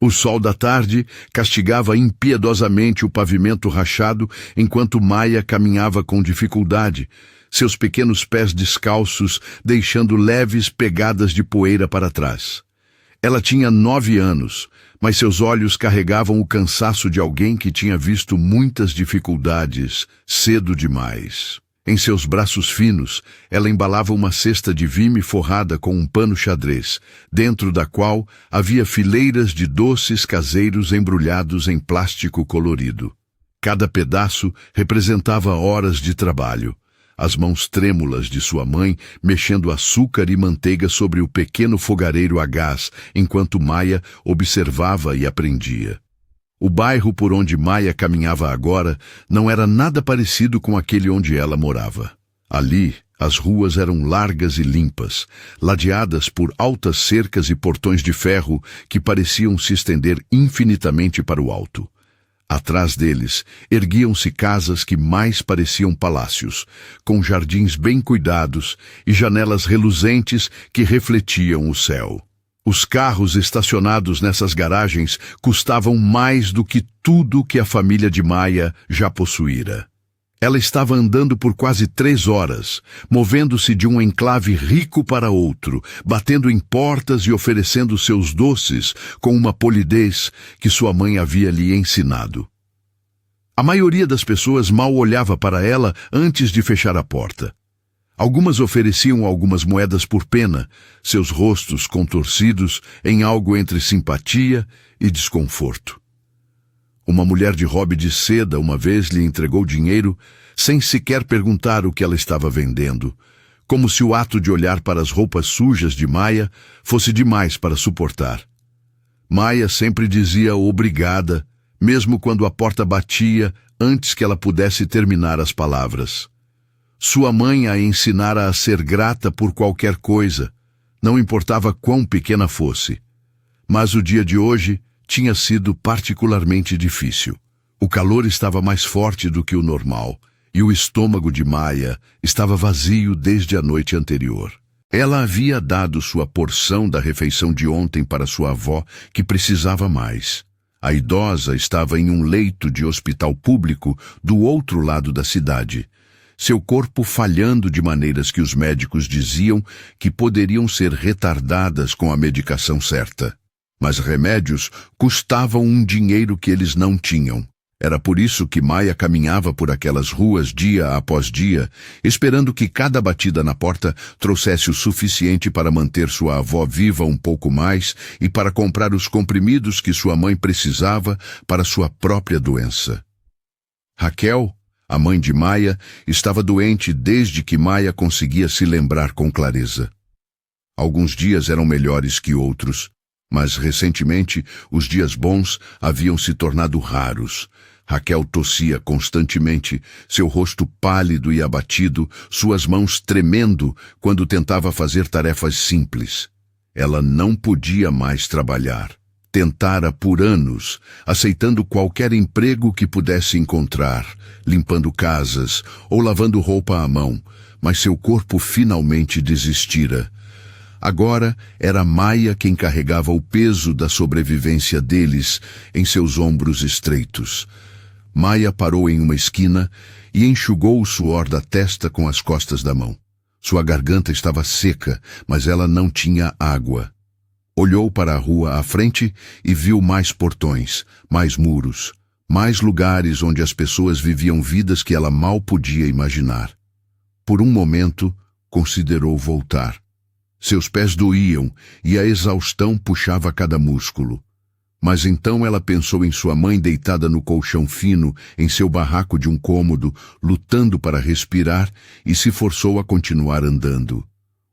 O sol da tarde castigava impiedosamente o pavimento rachado enquanto Maia caminhava com dificuldade, seus pequenos pés descalços deixando leves pegadas de poeira para trás. Ela tinha 9 anos, mas seus olhos carregavam o cansaço de alguém que tinha visto muitas dificuldades cedo demais. Em seus braços finos, ela embalava uma cesta de vime forrada com um pano xadrez, dentro da qual havia fileiras de doces caseiros embrulhados em plástico colorido. Cada pedaço representava horas de trabalho. As mãos trêmulas de sua mãe mexendo açúcar e manteiga sobre o pequeno fogareiro a gás, enquanto Maia observava e aprendia. O bairro por onde Maia caminhava agora não era nada parecido com aquele onde ela morava. Ali, as ruas eram largas e limpas, ladeadas por altas cercas e portões de ferro que pareciam se estender infinitamente para o alto. Atrás deles, erguiam-se casas que mais pareciam palácios, com jardins bem cuidados e janelas reluzentes que refletiam o céu. Os carros estacionados nessas garagens custavam mais do que tudo que a família de Maia já possuíra. Ela estava andando por quase 3 horas, movendo-se de um enclave rico para outro, batendo em portas e oferecendo seus doces com uma polidez que sua mãe havia lhe ensinado. A maioria das pessoas mal olhava para ela antes de fechar a porta. Algumas ofereciam algumas moedas por pena, seus rostos contorcidos em algo entre simpatia e desconforto. Uma mulher de robe de seda uma vez lhe entregou dinheiro sem sequer perguntar o que ela estava vendendo, como se o ato de olhar para as roupas sujas de Maia fosse demais para suportar. Maia sempre dizia obrigada, mesmo quando a porta batia antes que ela pudesse terminar as palavras. Sua mãe a ensinara a ser grata por qualquer coisa, não importava quão pequena fosse. Mas o dia de hoje tinha sido particularmente difícil. O calor estava mais forte do que o normal, e o estômago de Maia estava vazio desde a noite anterior. Ela havia dado sua porção da refeição de ontem para sua avó, que precisava mais. A idosa estava em um leito de hospital público do outro lado da cidade, seu corpo falhando de maneiras que os médicos diziam que poderiam ser retardadas com a medicação certa. Mas remédios custavam um dinheiro que eles não tinham. Era por isso que Maia caminhava por aquelas ruas dia após dia, esperando que cada batida na porta trouxesse o suficiente para manter sua avó viva um pouco mais e para comprar os comprimidos que sua mãe precisava para sua própria doença. Raquel, a mãe de Maia, estava doente desde que Maia conseguia se lembrar com clareza. Alguns dias eram melhores que outros, mas recentemente os dias bons haviam se tornado raros. Raquel tossia constantemente, seu rosto pálido e abatido, suas mãos tremendo quando tentava fazer tarefas simples. Ela não podia mais trabalhar. Tentara por anos, aceitando qualquer emprego que pudesse encontrar, limpando casas ou lavando roupa à mão, mas seu corpo finalmente desistira. Agora era Maia quem carregava o peso da sobrevivência deles em seus ombros estreitos. Maia parou em uma esquina e enxugou o suor da testa com as costas da mão. Sua garganta estava seca, mas ela não tinha água. Olhou para a rua à frente e viu mais portões, mais muros, mais lugares onde as pessoas viviam vidas que ela mal podia imaginar. Por um momento, considerou voltar. Seus pés doíam e a exaustão puxava cada músculo. Mas então ela pensou em sua mãe deitada no colchão fino, em seu barraco de um cômodo, lutando para respirar, e se forçou a continuar andando.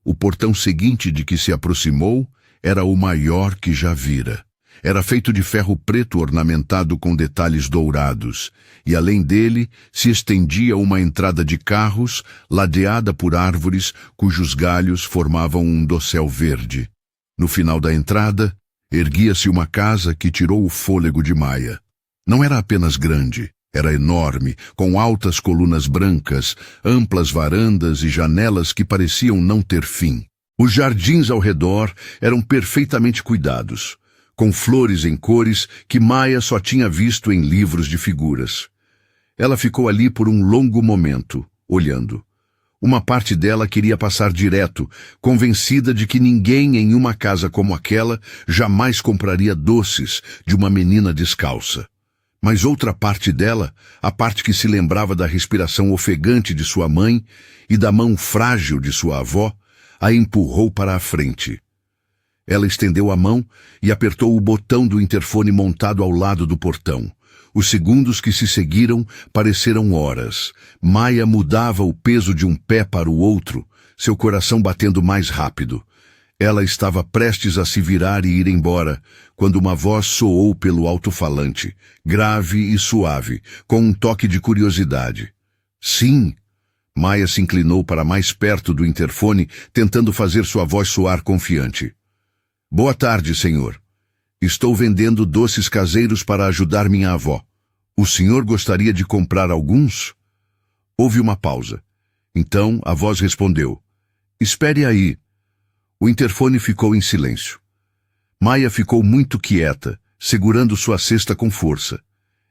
O portão seguinte de que se aproximou era o maior que já vira. Era feito de ferro preto ornamentado com detalhes dourados, e além dele se estendia uma entrada de carros, ladeada por árvores cujos galhos formavam um dossel verde. No final da entrada, erguia-se uma casa que tirou o fôlego de Maia. Não era apenas grande, era enorme, com altas colunas brancas, amplas varandas e janelas que pareciam não ter fim. Os jardins ao redor eram perfeitamente cuidados, com flores em cores que Maia só tinha visto em livros de figuras. Ela ficou ali por um longo momento, olhando. Uma parte dela queria passar direto, convencida de que ninguém em uma casa como aquela jamais compraria doces de uma menina descalça. Mas outra parte dela, a parte que se lembrava da respiração ofegante de sua mãe e da mão frágil de sua avó, a empurrou para a frente. Ela estendeu a mão e apertou o botão do interfone montado ao lado do portão. Os segundos que se seguiram pareceram horas. Maia mudava o peso de um pé para o outro, seu coração batendo mais rápido. Ela estava prestes a se virar e ir embora, quando uma voz soou pelo alto-falante, grave e suave, com um toque de curiosidade. Sim. Maia se inclinou para mais perto do interfone, tentando fazer sua voz soar confiante. Boa tarde, senhor. Estou vendendo doces caseiros para ajudar minha avó. O senhor gostaria de comprar alguns? Houve uma pausa. Então a voz respondeu. Espere aí. O interfone ficou em silêncio. Maia ficou muito quieta, segurando sua cesta com força.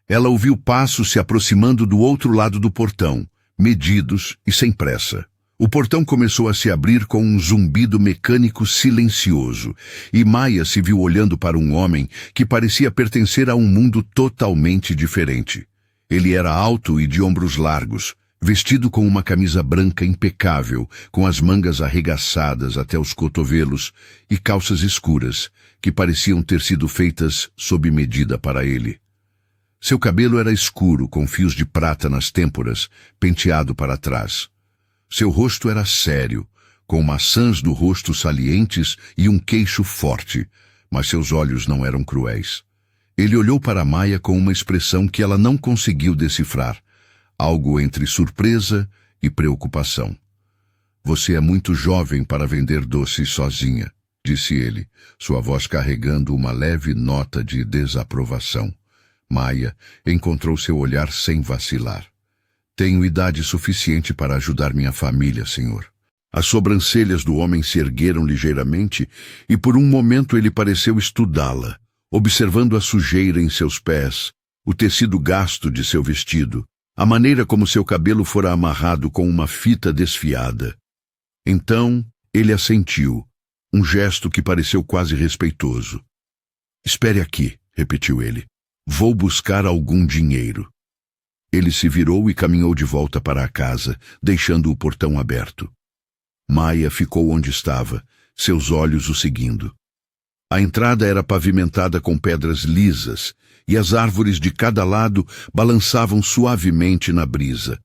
Ela ouviu passos se aproximando do outro lado do portão, medidos e sem pressa. O portão começou a se abrir com um zumbido mecânico silencioso, e Maia se viu olhando para um homem que parecia pertencer a um mundo totalmente diferente. Ele era alto e de ombros largos, vestido com uma camisa branca impecável, com as mangas arregaçadas até os cotovelos, e calças escuras, que pareciam ter sido feitas sob medida para ele. Seu cabelo era escuro, com fios de prata nas têmporas, penteado para trás. Seu rosto era sério, com maçãs do rosto salientes e um queixo forte, mas seus olhos não eram cruéis. Ele olhou para Maia com uma expressão que ela não conseguiu decifrar, algo entre surpresa e preocupação. Você é muito jovem para vender doces sozinha, disse ele, sua voz carregando uma leve nota de desaprovação. Maia encontrou seu olhar sem vacilar. Tenho idade suficiente para ajudar minha família, senhor. As sobrancelhas do homem se ergueram ligeiramente e por um momento ele pareceu estudá-la, observando a sujeira em seus pés, o tecido gasto de seu vestido, a maneira como seu cabelo fora amarrado com uma fita desfiada. Então ele assentiu, um gesto que pareceu quase respeitoso. Espere aqui, repetiu ele. Vou buscar algum dinheiro. Ele se virou e caminhou de volta para a casa, deixando o portão aberto. Maia ficou onde estava, seus olhos o seguindo. A entrada era pavimentada com pedras lisas, e as árvores de cada lado balançavam suavemente na brisa.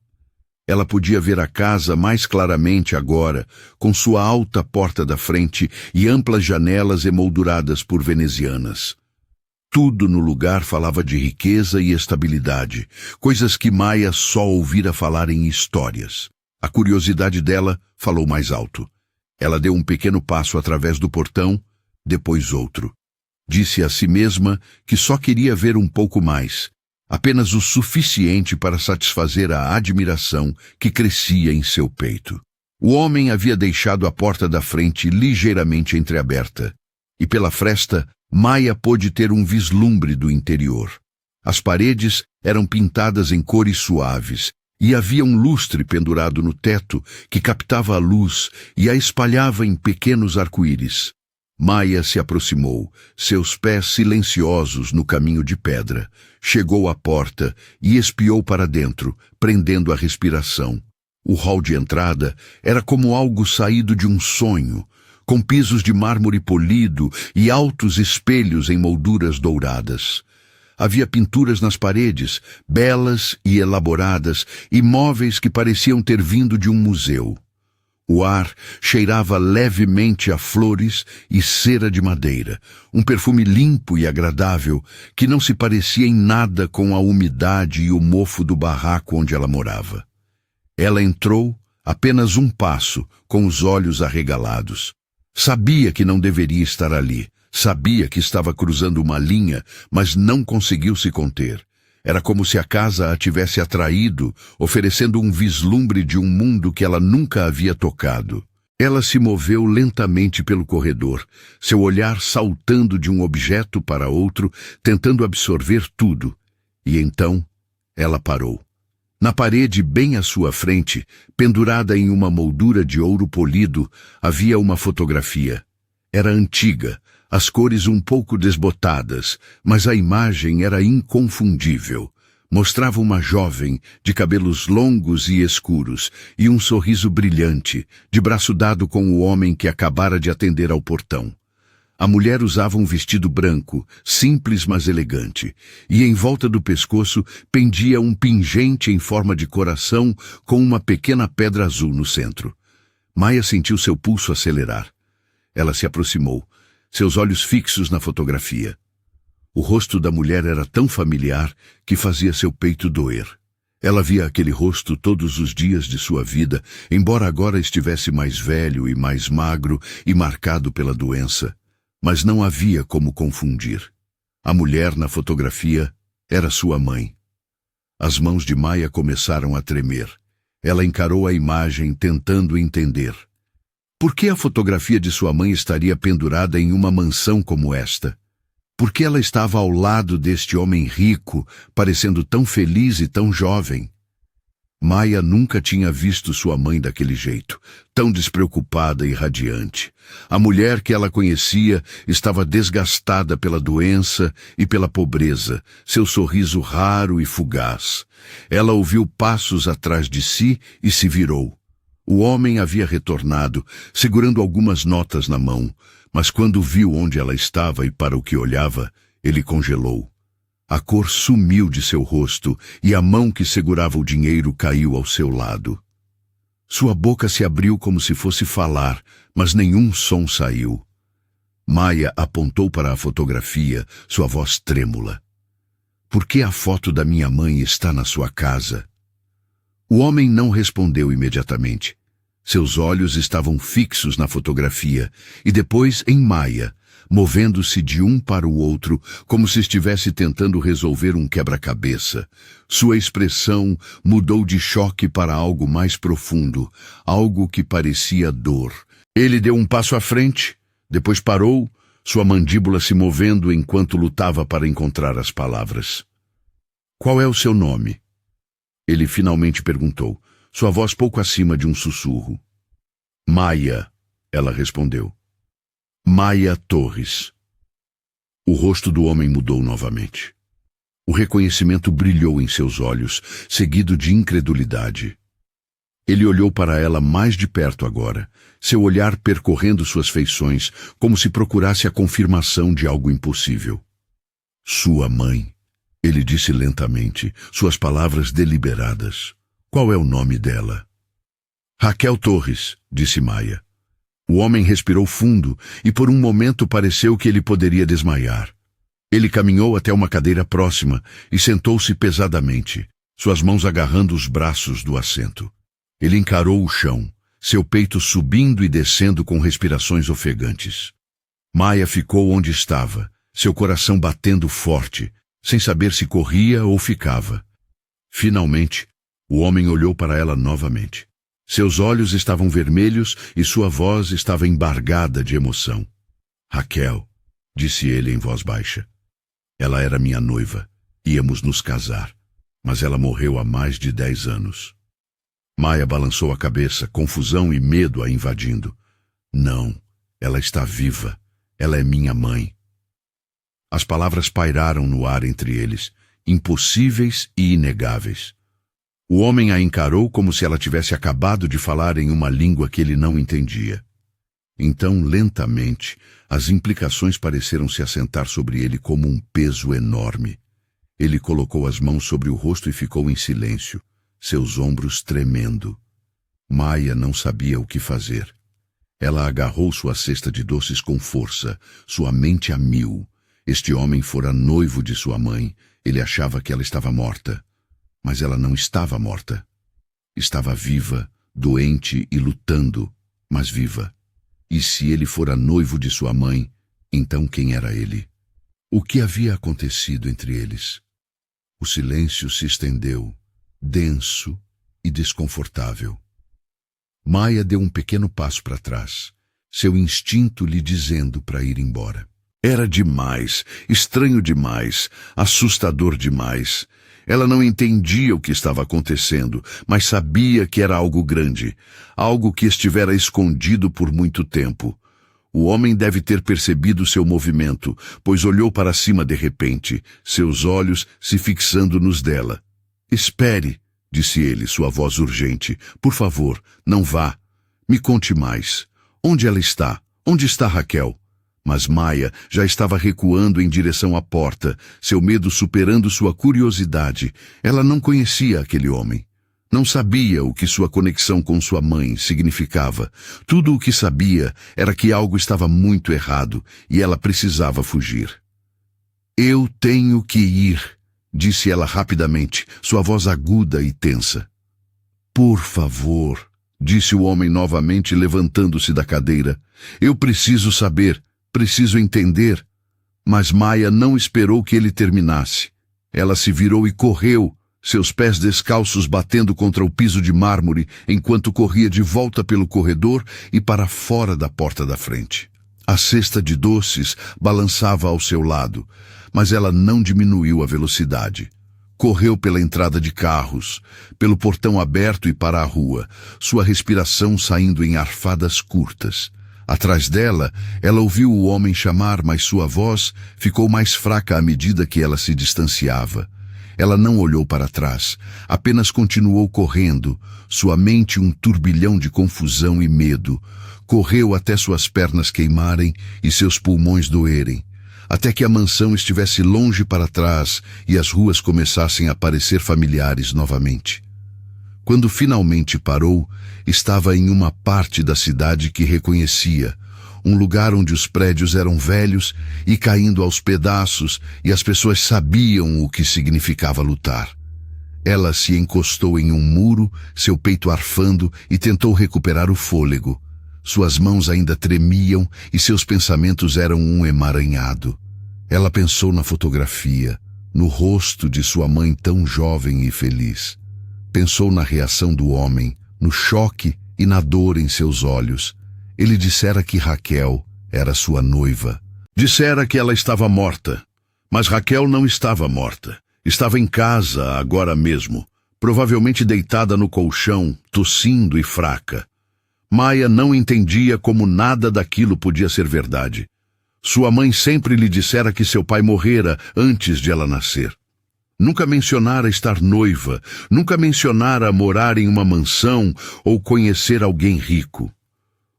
Ela podia ver a casa mais claramente agora, com sua alta porta da frente e amplas janelas emolduradas por venezianas. Tudo no lugar falava de riqueza e estabilidade, coisas que Maia só ouvira falar em histórias. A curiosidade dela falou mais alto. Ela deu um pequeno passo através do portão, depois outro. Disse a si mesma que só queria ver um pouco mais, apenas o suficiente para satisfazer a admiração que crescia em seu peito. O homem havia deixado a porta da frente ligeiramente entreaberta, e pela fresta Maia pôde ter um vislumbre do interior. As paredes eram pintadas em cores suaves, e havia um lustre pendurado no teto que captava a luz e a espalhava em pequenos arco-íris. Maia se aproximou, seus pés silenciosos no caminho de pedra. Chegou à porta e espiou para dentro, prendendo a respiração. O hall de entrada era como algo saído de um sonho, com pisos de mármore polido e altos espelhos em molduras douradas. Havia pinturas nas paredes, belas e elaboradas, e móveis que pareciam ter vindo de um museu. O ar cheirava levemente a flores e cera de madeira, um perfume limpo e agradável que não se parecia em nada com a umidade e o mofo do barraco onde ela morava. Ela entrou apenas um passo, com os olhos arregalados. Sabia que não deveria estar ali. Sabia que estava cruzando uma linha, mas não conseguiu se conter. Era como se a casa a tivesse atraído, oferecendo um vislumbre de um mundo que ela nunca havia tocado. Ela se moveu lentamente pelo corredor, seu olhar saltando de um objeto para outro, tentando absorver tudo. E então, ela parou. Na parede bem à sua frente, pendurada em uma moldura de ouro polido, havia uma fotografia. Era antiga, as cores um pouco desbotadas, mas a imagem era inconfundível. Mostrava uma jovem, de cabelos longos e escuros, e um sorriso brilhante, de braço dado com o homem que acabara de atender ao portão. A mulher usava um vestido branco, simples mas elegante, e em volta do pescoço pendia um pingente em forma de coração com uma pequena pedra azul no centro. Maia sentiu seu pulso acelerar. Ela se aproximou, seus olhos fixos na fotografia. O rosto da mulher era tão familiar que fazia seu peito doer. Ela via aquele rosto todos os dias de sua vida, embora agora estivesse mais velho e mais magro e marcado pela doença. Mas não havia como confundir. A mulher na fotografia era sua mãe. As mãos de Maia começaram a tremer. Ela encarou a imagem tentando entender. Por que a fotografia de sua mãe estaria pendurada em uma mansão como esta? Por que ela estava ao lado deste homem rico, parecendo tão feliz e tão jovem? Maia nunca tinha visto sua mãe daquele jeito, tão despreocupada e radiante. A mulher que ela conhecia estava desgastada pela doença e pela pobreza, seu sorriso raro e fugaz. Ela ouviu passos atrás de si e se virou. O homem havia retornado, segurando algumas notas na mão, mas quando viu onde ela estava e para o que olhava, ele congelou. A cor sumiu de seu rosto e a mão que segurava o dinheiro caiu ao seu lado. Sua boca se abriu como se fosse falar, mas nenhum som saiu. Maia apontou para a fotografia, sua voz trêmula. Por que a foto da minha mãe está na sua casa? O homem não respondeu imediatamente. Seus olhos estavam fixos na fotografia e depois em Maia, movendo-se de um para o outro, como se estivesse tentando resolver um quebra-cabeça. Sua expressão mudou de choque para algo mais profundo, algo que parecia dor. Ele deu um passo à frente, depois parou, sua mandíbula se movendo enquanto lutava para encontrar as palavras. Qual é o seu nome? Ele finalmente perguntou, sua voz pouco acima de um sussurro. Maia, ela respondeu. Maia Torres. O rosto do homem mudou novamente. O reconhecimento brilhou em seus olhos, seguido de incredulidade. Ele olhou para ela mais de perto agora, seu olhar percorrendo suas feições, como se procurasse a confirmação de algo impossível. Sua mãe, ele disse lentamente, suas palavras deliberadas. Qual é o nome dela? Raquel Torres, disse Maia. O homem respirou fundo e por um momento pareceu que ele poderia desmaiar. Ele caminhou até uma cadeira próxima e sentou-se pesadamente, suas mãos agarrando os braços do assento. Ele encarou o chão, seu peito subindo e descendo com respirações ofegantes. Maia ficou onde estava, seu coração batendo forte, sem saber se corria ou ficava. Finalmente, o homem olhou para ela novamente. Seus olhos estavam vermelhos e sua voz estava embargada de emoção. Raquel, disse ele em voz baixa. Ela era minha noiva. Íamos nos casar. Mas ela morreu há mais de 10 anos. Maia balançou a cabeça, confusão e medo a invadindo. Não, ela está viva. Ela é minha mãe. As palavras pairaram no ar entre eles, impossíveis e inegáveis. O homem a encarou como se ela tivesse acabado de falar em uma língua que ele não entendia. Então, lentamente, as implicações pareceram se assentar sobre ele como um peso enorme. Ele colocou as mãos sobre o rosto e ficou em silêncio, seus ombros tremendo. Maia não sabia o que fazer. Ela agarrou sua cesta de doces com força, sua mente a mil. Este homem fora noivo de sua mãe. Ele achava que ela estava morta. Mas ela não estava morta. Estava viva, doente e lutando, mas viva. E se ele fora noivo de sua mãe, então quem era ele? O que havia acontecido entre eles? O silêncio se estendeu, denso e desconfortável. Maia deu um pequeno passo para trás, seu instinto lhe dizendo para ir embora. Era demais, estranho demais, assustador demais. Ela não entendia o que estava acontecendo, mas sabia que era algo grande, algo que estivera escondido por muito tempo. O homem deve ter percebido seu movimento, pois olhou para cima de repente, seus olhos se fixando nos dela. "Espere", disse ele, sua voz urgente. "Por favor, não vá. Me conte mais. Onde ela está? Onde está Raquel?" Mas Maia já estava recuando em direção à porta, seu medo superando sua curiosidade. Ela não conhecia aquele homem. Não sabia o que sua conexão com sua mãe significava. Tudo o que sabia era que algo estava muito errado e ela precisava fugir. "Eu tenho que ir", disse ela rapidamente, sua voz aguda e tensa. "Por favor", disse o homem novamente, levantando-se da cadeira. "Eu preciso saber. Preciso entender." Mas Maia não esperou que ele terminasse. Ela se virou e correu, seus pés descalços batendo contra o piso de mármore, enquanto corria de volta pelo corredor e para fora da porta da frente. A cesta de doces balançava ao seu lado, mas ela não diminuiu a velocidade. Correu pela entrada de carros, pelo portão aberto e para a rua, sua respiração saindo em arfadas curtas. Atrás dela, ela ouviu o homem chamar, mas sua voz ficou mais fraca à medida que ela se distanciava. Ela não olhou para trás, apenas continuou correndo, sua mente um turbilhão de confusão e medo. Correu até suas pernas queimarem e seus pulmões doerem, até que a mansão estivesse longe para trás e as ruas começassem a parecer familiares novamente. Quando finalmente parou, estava em uma parte da cidade que reconhecia, um lugar onde os prédios eram velhos e caindo aos pedaços e as pessoas sabiam o que significava lutar. Ela se encostou em um muro, seu peito arfando, e tentou recuperar o fôlego. Suas mãos ainda tremiam e seus pensamentos eram um emaranhado. Ela pensou na fotografia, no rosto de sua mãe tão jovem e feliz. Pensou na reação do homem, no choque e na dor em seus olhos. Ele dissera que Raquel era sua noiva. Dissera que ela estava morta. Mas Raquel não estava morta. Estava em casa agora mesmo, provavelmente deitada no colchão, tossindo e fraca. Maia não entendia como nada daquilo podia ser verdade. Sua mãe sempre lhe dissera que seu pai morrera antes de ela nascer. Nunca mencionara estar noiva, nunca mencionara morar em uma mansão ou conhecer alguém rico.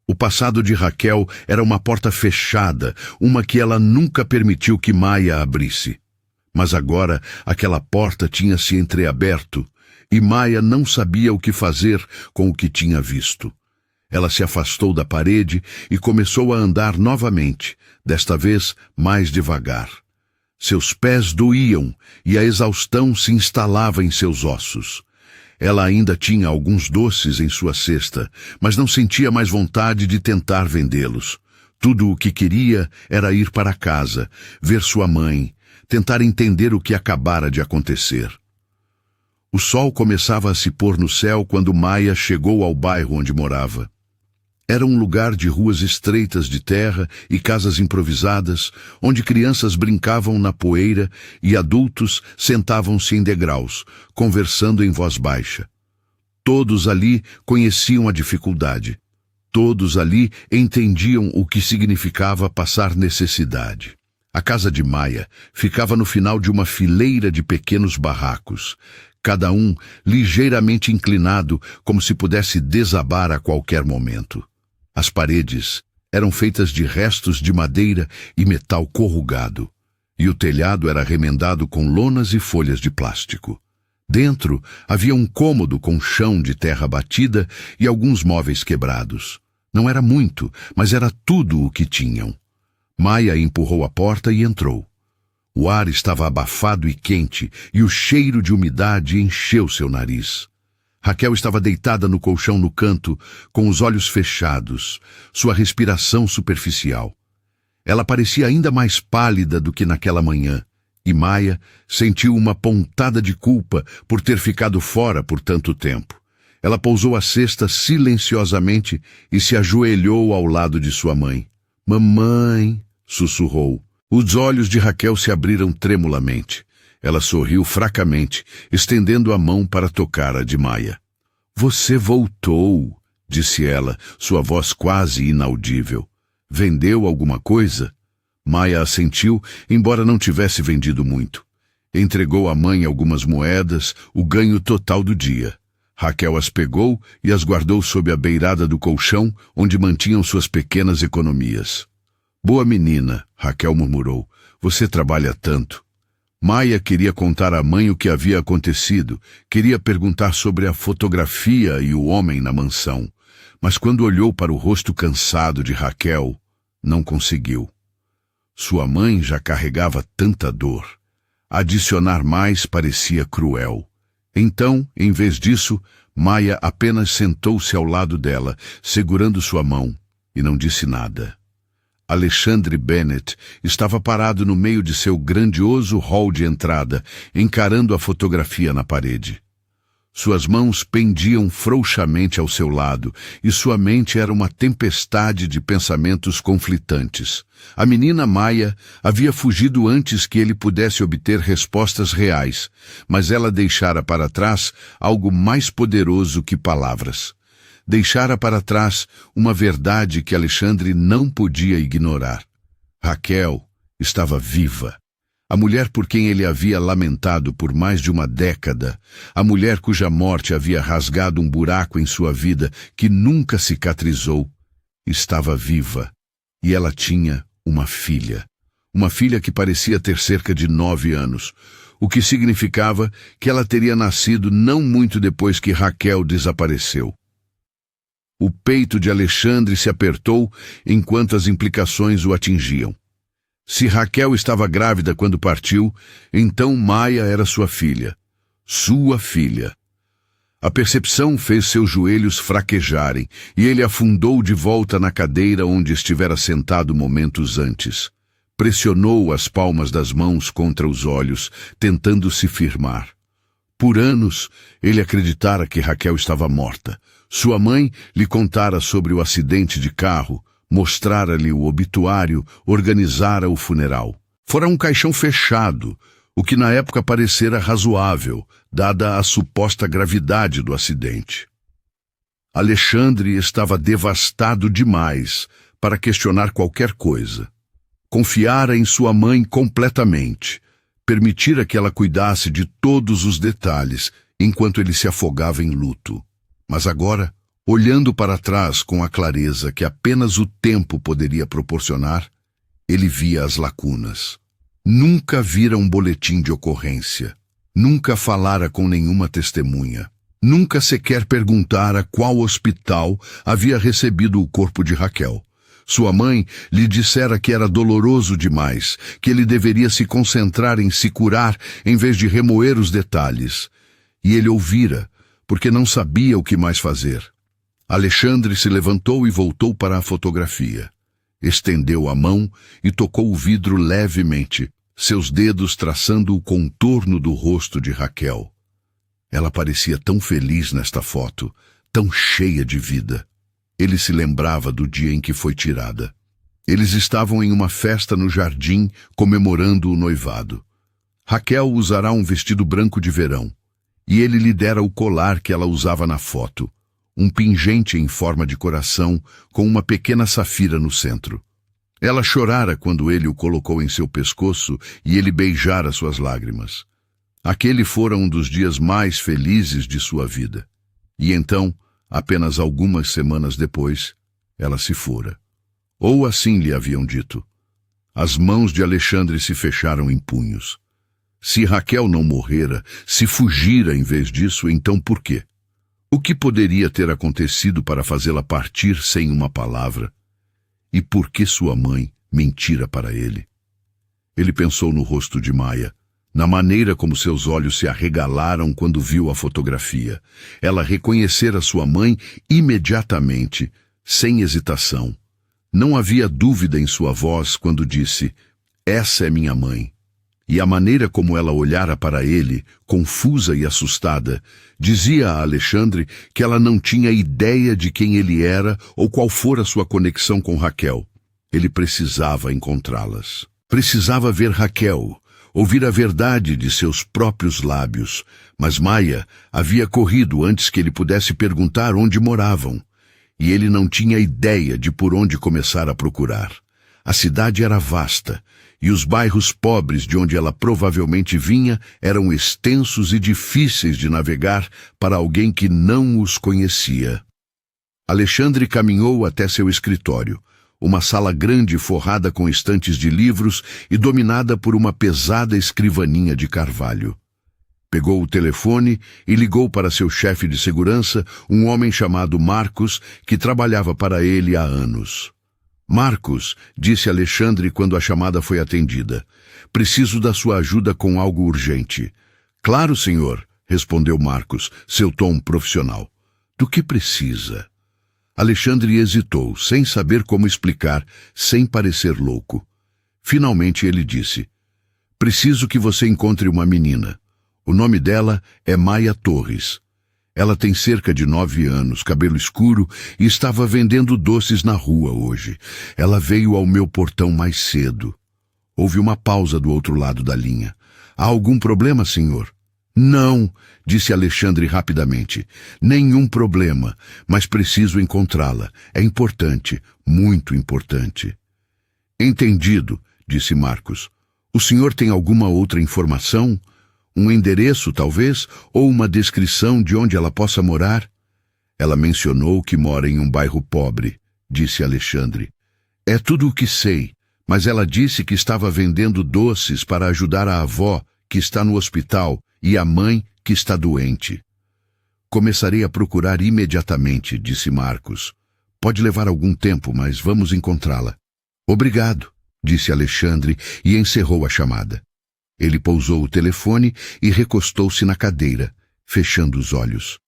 O passado de Raquel era uma porta fechada, uma que ela nunca permitiu que Maia abrisse. Mas agora aquela porta tinha se entreaberto e Maia não sabia o que fazer com o que tinha visto. Ela se afastou da parede e começou a andar novamente, desta vez mais devagar. Seus pés doíam e a exaustão se instalava em seus ossos. Ela ainda tinha alguns doces em sua cesta, mas não sentia mais vontade de tentar vendê-los. Tudo o que queria era ir para casa, ver sua mãe, tentar entender o que acabara de acontecer. O sol começava a se pôr no céu quando Maia chegou ao bairro onde morava. Era um lugar de ruas estreitas de terra e casas improvisadas, onde crianças brincavam na poeira e adultos sentavam-se em degraus, conversando em voz baixa. Todos ali conheciam a dificuldade. Todos ali entendiam o que significava passar necessidade. A casa de Maia ficava no final de uma fileira de pequenos barracos, cada um ligeiramente inclinado, como se pudesse desabar a qualquer momento. As paredes eram feitas de restos de madeira e metal corrugado, e o telhado era remendado com lonas e folhas de plástico. Dentro havia um cômodo com chão de terra batida e alguns móveis quebrados. Não era muito, mas era tudo o que tinham. Maia empurrou a porta e entrou. O ar estava abafado e quente, e o cheiro de umidade encheu seu nariz. Raquel estava deitada no colchão no canto, com os olhos fechados, sua respiração superficial. Ela parecia ainda mais pálida do que naquela manhã, e Maia sentiu uma pontada de culpa por ter ficado fora por tanto tempo. Ela pousou a cesta silenciosamente e se ajoelhou ao lado de sua mãe. Mamãe, sussurrou. Os olhos de Raquel se abriram tremulamente. Ela sorriu fracamente, estendendo a mão para tocar a de Maia. Você voltou, disse ela, sua voz quase inaudível. Vendeu alguma coisa? Maia assentiu, embora não tivesse vendido muito. Entregou à mãe algumas moedas, o ganho total do dia. Raquel as pegou e as guardou sob a beirada do colchão, onde mantinham suas pequenas economias. Boa menina, Raquel murmurou. Você trabalha tanto. Maia queria contar à mãe o que havia acontecido, queria perguntar sobre a fotografia e o homem na mansão, mas quando olhou para o rosto cansado de Raquel, não conseguiu. Sua mãe já carregava tanta dor. Adicionar mais parecia cruel. Então, em vez disso, Maia apenas sentou-se ao lado dela, segurando sua mão, e não disse nada. Alexandre Bennett estava parado no meio de seu grandioso hall de entrada, encarando a fotografia na parede. Suas mãos pendiam frouxamente ao seu lado, e sua mente era uma tempestade de pensamentos conflitantes. A menina Maia havia fugido antes que ele pudesse obter respostas reais, mas ela deixara para trás algo mais poderoso que palavras. Deixara para trás uma verdade que Alexandre não podia ignorar. Raquel estava viva. A mulher por quem ele havia lamentado por mais de uma década, a mulher cuja morte havia rasgado um buraco em sua vida que nunca cicatrizou, estava viva. E ela tinha uma filha. Uma filha que parecia ter cerca de 9 anos, o que significava que ela teria nascido não muito depois que Raquel desapareceu. O peito de Alexandre se apertou enquanto as implicações o atingiam. Se Raquel estava grávida quando partiu, então Maia era sua filha. Sua filha. A percepção fez seus joelhos fraquejarem e ele afundou de volta na cadeira onde estivera sentado momentos antes. Pressionou as palmas das mãos contra os olhos, tentando se firmar. Por anos, ele acreditara que Raquel estava morta. Sua mãe lhe contara sobre o acidente de carro, mostrara-lhe o obituário, organizara o funeral. Fora um caixão fechado, o que na época parecera razoável, dada a suposta gravidade do acidente. Alexandre estava devastado demais para questionar qualquer coisa. Confiara em sua mãe completamente, permitira que ela cuidasse de todos os detalhes, enquanto ele se afogava em luto. Mas agora, olhando para trás com a clareza que apenas o tempo poderia proporcionar, ele via as lacunas. Nunca vira um boletim de ocorrência. Nunca falara com nenhuma testemunha. Nunca sequer perguntara qual hospital havia recebido o corpo de Raquel. Sua mãe lhe dissera que era doloroso demais, que ele deveria se concentrar em se curar em vez de remoer os detalhes. E ele ouvira, porque não sabia o que mais fazer. Alexandre se levantou e voltou para a fotografia. Estendeu a mão e tocou o vidro levemente, seus dedos traçando o contorno do rosto de Raquel. Ela parecia tão feliz nesta foto, tão cheia de vida. Ele se lembrava do dia em que foi tirada. Eles estavam em uma festa no jardim, comemorando o noivado. Raquel usará um vestido branco de verão, e ele lhe dera o colar que ela usava na foto, um pingente em forma de coração com uma pequena safira no centro. Ela chorara quando ele o colocou em seu pescoço e ele beijara suas lágrimas. Aquele fora um dos dias mais felizes de sua vida. E então, apenas algumas semanas depois, ela se fora. Ou assim lhe haviam dito. As mãos de Alexandre se fecharam em punhos. Se Raquel não morrera, se fugira em vez disso, então por quê? O que poderia ter acontecido para fazê-la partir sem uma palavra? E por que sua mãe mentira para ele? Ele pensou no rosto de Maia, na maneira como seus olhos se arregalaram quando viu a fotografia. Ela reconhecera sua mãe imediatamente, sem hesitação. Não havia dúvida em sua voz quando disse: "Essa é minha mãe." E a maneira como ela olhara para ele, confusa e assustada, dizia a Alexandre que ela não tinha ideia de quem ele era ou qual fora sua conexão com Raquel. Ele precisava encontrá-las. Precisava ver Raquel, ouvir a verdade de seus próprios lábios. Mas Maia havia corrido antes que ele pudesse perguntar onde moravam. E ele não tinha ideia de por onde começar a procurar. A cidade era vasta, e os bairros pobres de onde ela provavelmente vinha eram extensos e difíceis de navegar para alguém que não os conhecia. Alexandre caminhou até seu escritório, uma sala grande forrada com estantes de livros e dominada por uma pesada escrivaninha de carvalho. Pegou o telefone e ligou para seu chefe de segurança, um homem chamado Marcos, que trabalhava para ele há anos. Marcos, disse Alexandre quando a chamada foi atendida, preciso da sua ajuda com algo urgente. Claro, senhor, respondeu Marcos, seu tom profissional. Do que precisa? Alexandre hesitou, sem saber como explicar, sem parecer louco. Finalmente ele disse, preciso que você encontre uma menina. O nome dela é Maia Torres. Ela tem cerca de 9 anos, cabelo escuro e estava vendendo doces na rua hoje. Ela veio ao meu portão mais cedo. Houve uma pausa do outro lado da linha. Há algum problema, senhor? Não, disse Alexandre rapidamente. Nenhum problema, mas preciso encontrá-la. É importante, muito importante. Entendido, disse Marcos. O senhor tem alguma outra informação? Um endereço, talvez, ou uma descrição de onde ela possa morar? Ela mencionou que mora em um bairro pobre, disse Alexandre. É tudo o que sei, mas ela disse que estava vendendo doces para ajudar a avó, que está no hospital, e a mãe, que está doente. Começarei a procurar imediatamente, disse Marcos. Pode levar algum tempo, mas vamos encontrá-la. Obrigado, disse Alexandre e encerrou a chamada. Ele pousou o telefone e recostou-se na cadeira, fechando os olhos.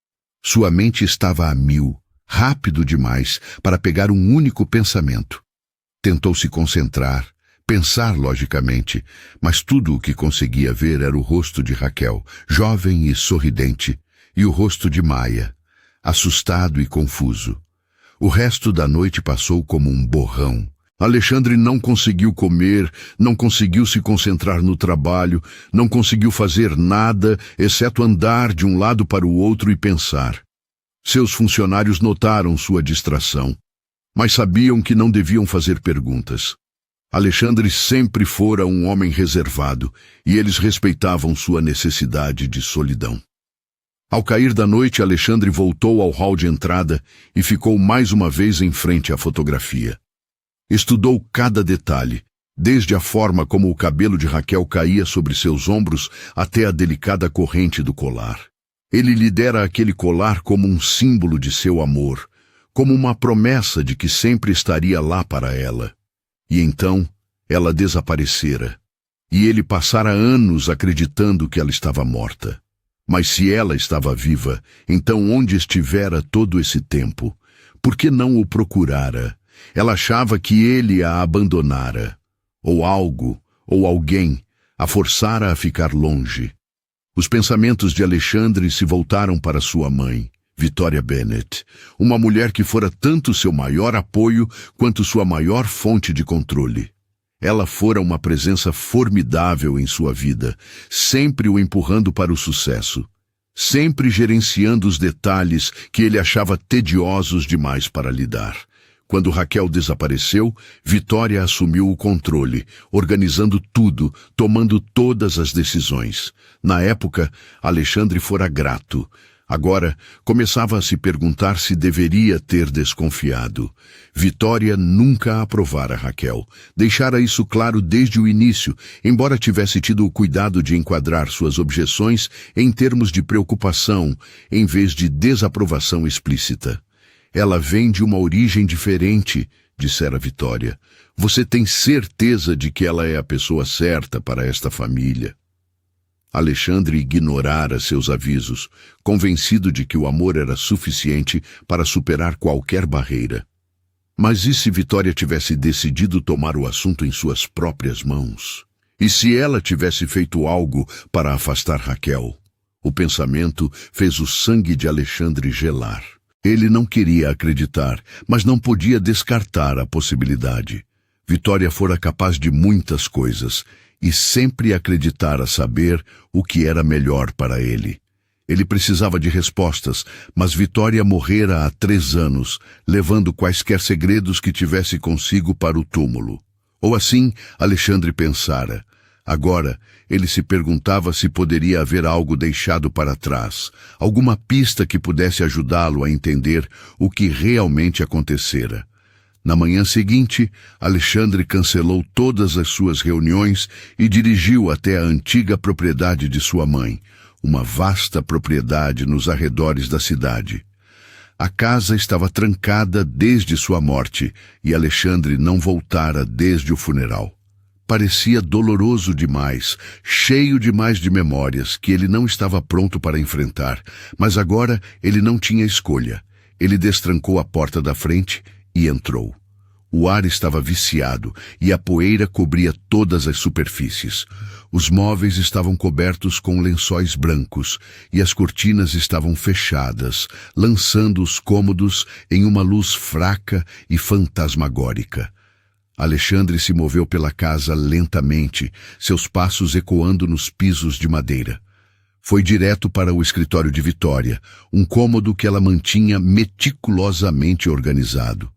Sua mente estava a mil, rápido demais para pegar um único pensamento. Tentou se concentrar, pensar logicamente, mas tudo o que conseguia ver era o rosto de Raquel, jovem e sorridente, e o rosto de Maia, assustado e confuso. O resto da noite passou como um borrão. Alexandre não conseguiu comer, não conseguiu se concentrar no trabalho, não conseguiu fazer nada, exceto andar de um lado para o outro e pensar. Seus funcionários notaram sua distração, mas sabiam que não deviam fazer perguntas. Alexandre sempre fora um homem reservado, e eles respeitavam sua necessidade de solidão. Ao cair da noite, Alexandre voltou ao hall de entrada e ficou mais uma vez em frente à fotografia. Estudou cada detalhe, desde a forma como o cabelo de Raquel caía sobre seus ombros até a delicada corrente do colar. Ele lhe dera aquele colar como um símbolo de seu amor, como uma promessa de que sempre estaria lá para ela. E então, ela desaparecera, e ele passara anos acreditando que ela estava morta. Mas se ela estava viva, então onde estivera todo esse tempo? Por que não o procurara? Ela achava que ele a abandonara, ou algo, ou alguém, a forçara a ficar longe. Os pensamentos de Alexandre se voltaram para sua mãe, Vitória Bennett, uma mulher que fora tanto seu maior apoio quanto sua maior fonte de controle. Ela fora uma presença formidável em sua vida, sempre o empurrando para o sucesso, sempre gerenciando os detalhes que ele achava tediosos demais para lidar. Quando Raquel desapareceu, Vitória assumiu o controle, organizando tudo, tomando todas as decisões. Na época, Alexandre fora grato. Agora, começava a se perguntar se deveria ter desconfiado. Vitória nunca aprovara Raquel. Deixara isso claro desde o início, embora tivesse tido o cuidado de enquadrar suas objeções em termos de preocupação, em vez de desaprovação explícita. Ela vem de uma origem diferente, dissera Vitória. Você tem certeza de que ela é a pessoa certa para esta família? Alexandre ignorara seus avisos, convencido de que o amor era suficiente para superar qualquer barreira. Mas e se Vitória tivesse decidido tomar o assunto em suas próprias mãos? E se ela tivesse feito algo para afastar Raquel? O pensamento fez o sangue de Alexandre gelar. Ele não queria acreditar, mas não podia descartar a possibilidade. Vitória fora capaz de muitas coisas, e sempre acreditara saber o que era melhor para ele. Ele precisava de respostas, mas Vitória morrera há 3 anos, levando quaisquer segredos que tivesse consigo para o túmulo. Ou assim, Alexandre pensara. Agora, ele se perguntava se poderia haver algo deixado para trás, alguma pista que pudesse ajudá-lo a entender o que realmente acontecera. Na manhã seguinte, Alexandre cancelou todas as suas reuniões e dirigiu até a antiga propriedade de sua mãe, uma vasta propriedade nos arredores da cidade. A casa estava trancada desde sua morte e Alexandre não voltara desde o funeral. Parecia doloroso demais, cheio demais de memórias que ele não estava pronto para enfrentar, mas agora ele não tinha escolha. Ele destrancou a porta da frente e entrou. O ar estava viciado e a poeira cobria todas as superfícies. Os móveis estavam cobertos com lençóis brancos e as cortinas estavam fechadas, lançando os cômodos em uma luz fraca e fantasmagórica. Alexandre se moveu pela casa lentamente, seus passos ecoando nos pisos de madeira. Foi direto para o escritório de Vitória, um cômodo que ela mantinha meticulosamente organizado.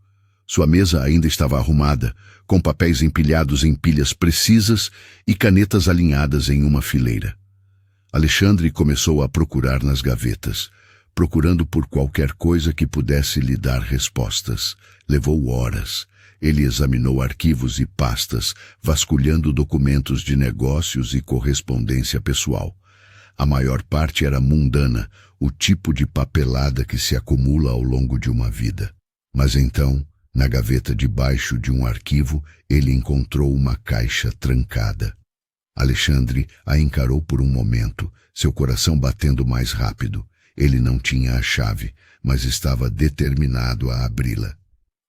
Sua mesa ainda estava arrumada, com papéis empilhados em pilhas precisas e canetas alinhadas em uma fileira. Alexandre começou a procurar nas gavetas, procurando por qualquer coisa que pudesse lhe dar respostas. Levou horas. Ele examinou arquivos e pastas, vasculhando documentos de negócios e correspondência pessoal. A maior parte era mundana, o tipo de papelada que se acumula ao longo de uma vida. Mas então, na gaveta debaixo de um arquivo, ele encontrou uma caixa trancada. Alexandre a encarou por um momento, seu coração batendo mais rápido. Ele não tinha a chave, mas estava determinado a abri-la.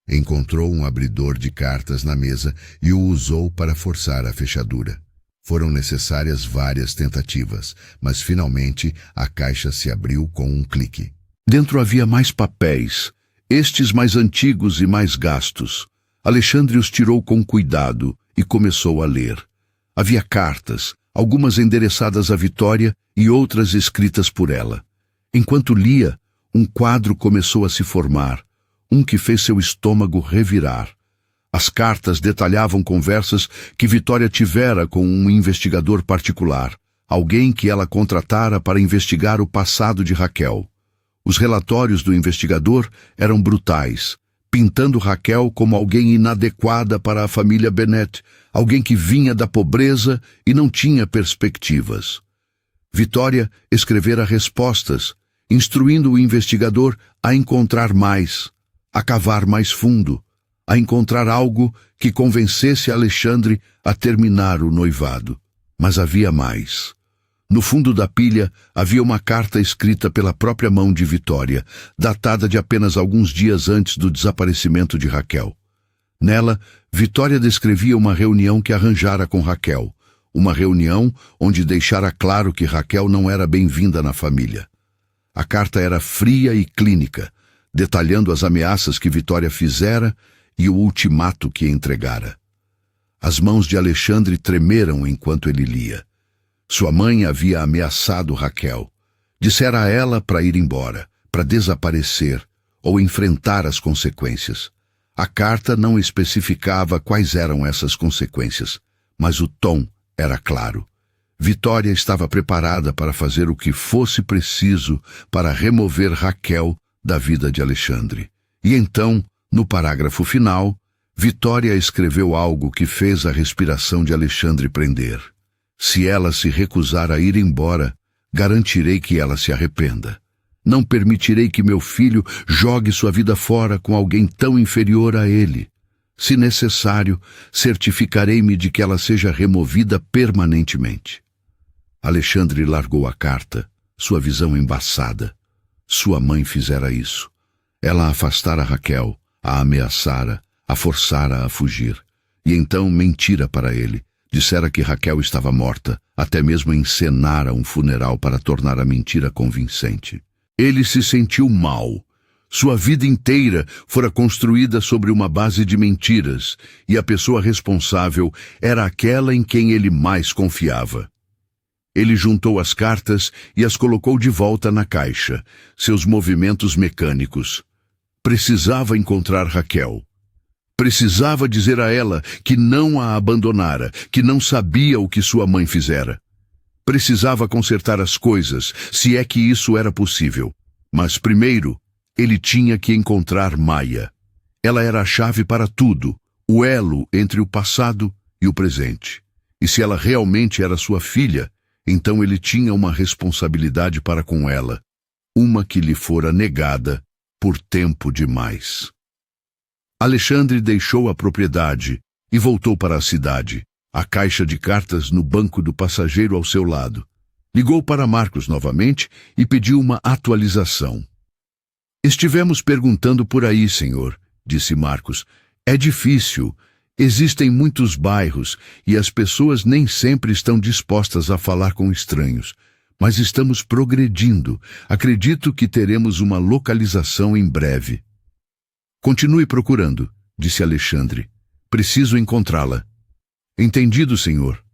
Encontrou um abridor de cartas na mesa e o usou para forçar a fechadura. Foram necessárias várias tentativas, mas finalmente a caixa se abriu com um clique. Dentro havia mais papéis, estes mais antigos e mais gastos. Alexandre os tirou com cuidado e começou a ler. Havia cartas, algumas endereçadas a Vitória e outras escritas por ela. Enquanto lia, um quadro começou a se formar, um que fez seu estômago revirar. As cartas detalhavam conversas que Vitória tivera com um investigador particular, alguém que ela contratara para investigar o passado de Raquel. Os relatórios do investigador eram brutais, pintando Raquel como alguém inadequada para a família Bennett, alguém que vinha da pobreza e não tinha perspectivas. Vitória escrevera respostas, instruindo o investigador a encontrar mais, a cavar mais fundo, a encontrar algo que convencesse Alexandre a terminar o noivado. Mas havia mais. No fundo da pilha havia uma carta escrita pela própria mão de Vitória, datada de apenas alguns dias antes do desaparecimento de Raquel. Nela, Vitória descrevia uma reunião que arranjara com Raquel, uma reunião onde deixara claro que Raquel não era bem-vinda na família. A carta era fria e clínica, detalhando as ameaças que Vitória fizera e o ultimato que entregara. As mãos de Alexandre tremeram enquanto ele lia. Sua mãe havia ameaçado Raquel. Dissera a ela para ir embora, para desaparecer ou enfrentar as consequências. A carta não especificava quais eram essas consequências, mas o tom era claro. Vitória estava preparada para fazer o que fosse preciso para remover Raquel da vida de Alexandre. E então, no parágrafo final, Vitória escreveu algo que fez a respiração de Alexandre prender. Se ela se recusar a ir embora, garantirei que ela se arrependa. Não permitirei que meu filho jogue sua vida fora com alguém tão inferior a ele. Se necessário, certificarei-me de que ela seja removida permanentemente. Alexandre largou a carta, sua visão embaçada. Sua mãe fizera isso. Ela afastara Raquel, a ameaçara, a forçara a fugir. E então mentira para ele, Dissera que Raquel estava morta, até mesmo encenara um funeral para tornar a mentira convincente. Ele se sentiu mal. Sua vida inteira fora construída sobre uma base de mentiras, e a pessoa responsável era aquela em quem ele mais confiava. Ele juntou as cartas e as colocou de volta na caixa, seus movimentos mecânicos. Precisava encontrar Raquel. Precisava dizer a ela que não a abandonara, que não sabia o que sua mãe fizera. Precisava consertar as coisas, se é que isso era possível. Mas primeiro, ele tinha que encontrar Maia. Ela era a chave para tudo, o elo entre o passado e o presente. E se ela realmente era sua filha, então ele tinha uma responsabilidade para com ela, uma que lhe fora negada por tempo demais. Alexandre deixou a propriedade e voltou para a cidade, a caixa de cartas no banco do passageiro ao seu lado. Ligou para Marcos novamente e pediu uma atualização. Estivemos perguntando por aí, senhor, disse Marcos. É difícil. Existem muitos bairros e as pessoas nem sempre estão dispostas a falar com estranhos. Mas estamos progredindo. Acredito que teremos uma localização em breve. Continue procurando, disse Alexandre. Preciso encontrá-la. Entendido, senhor.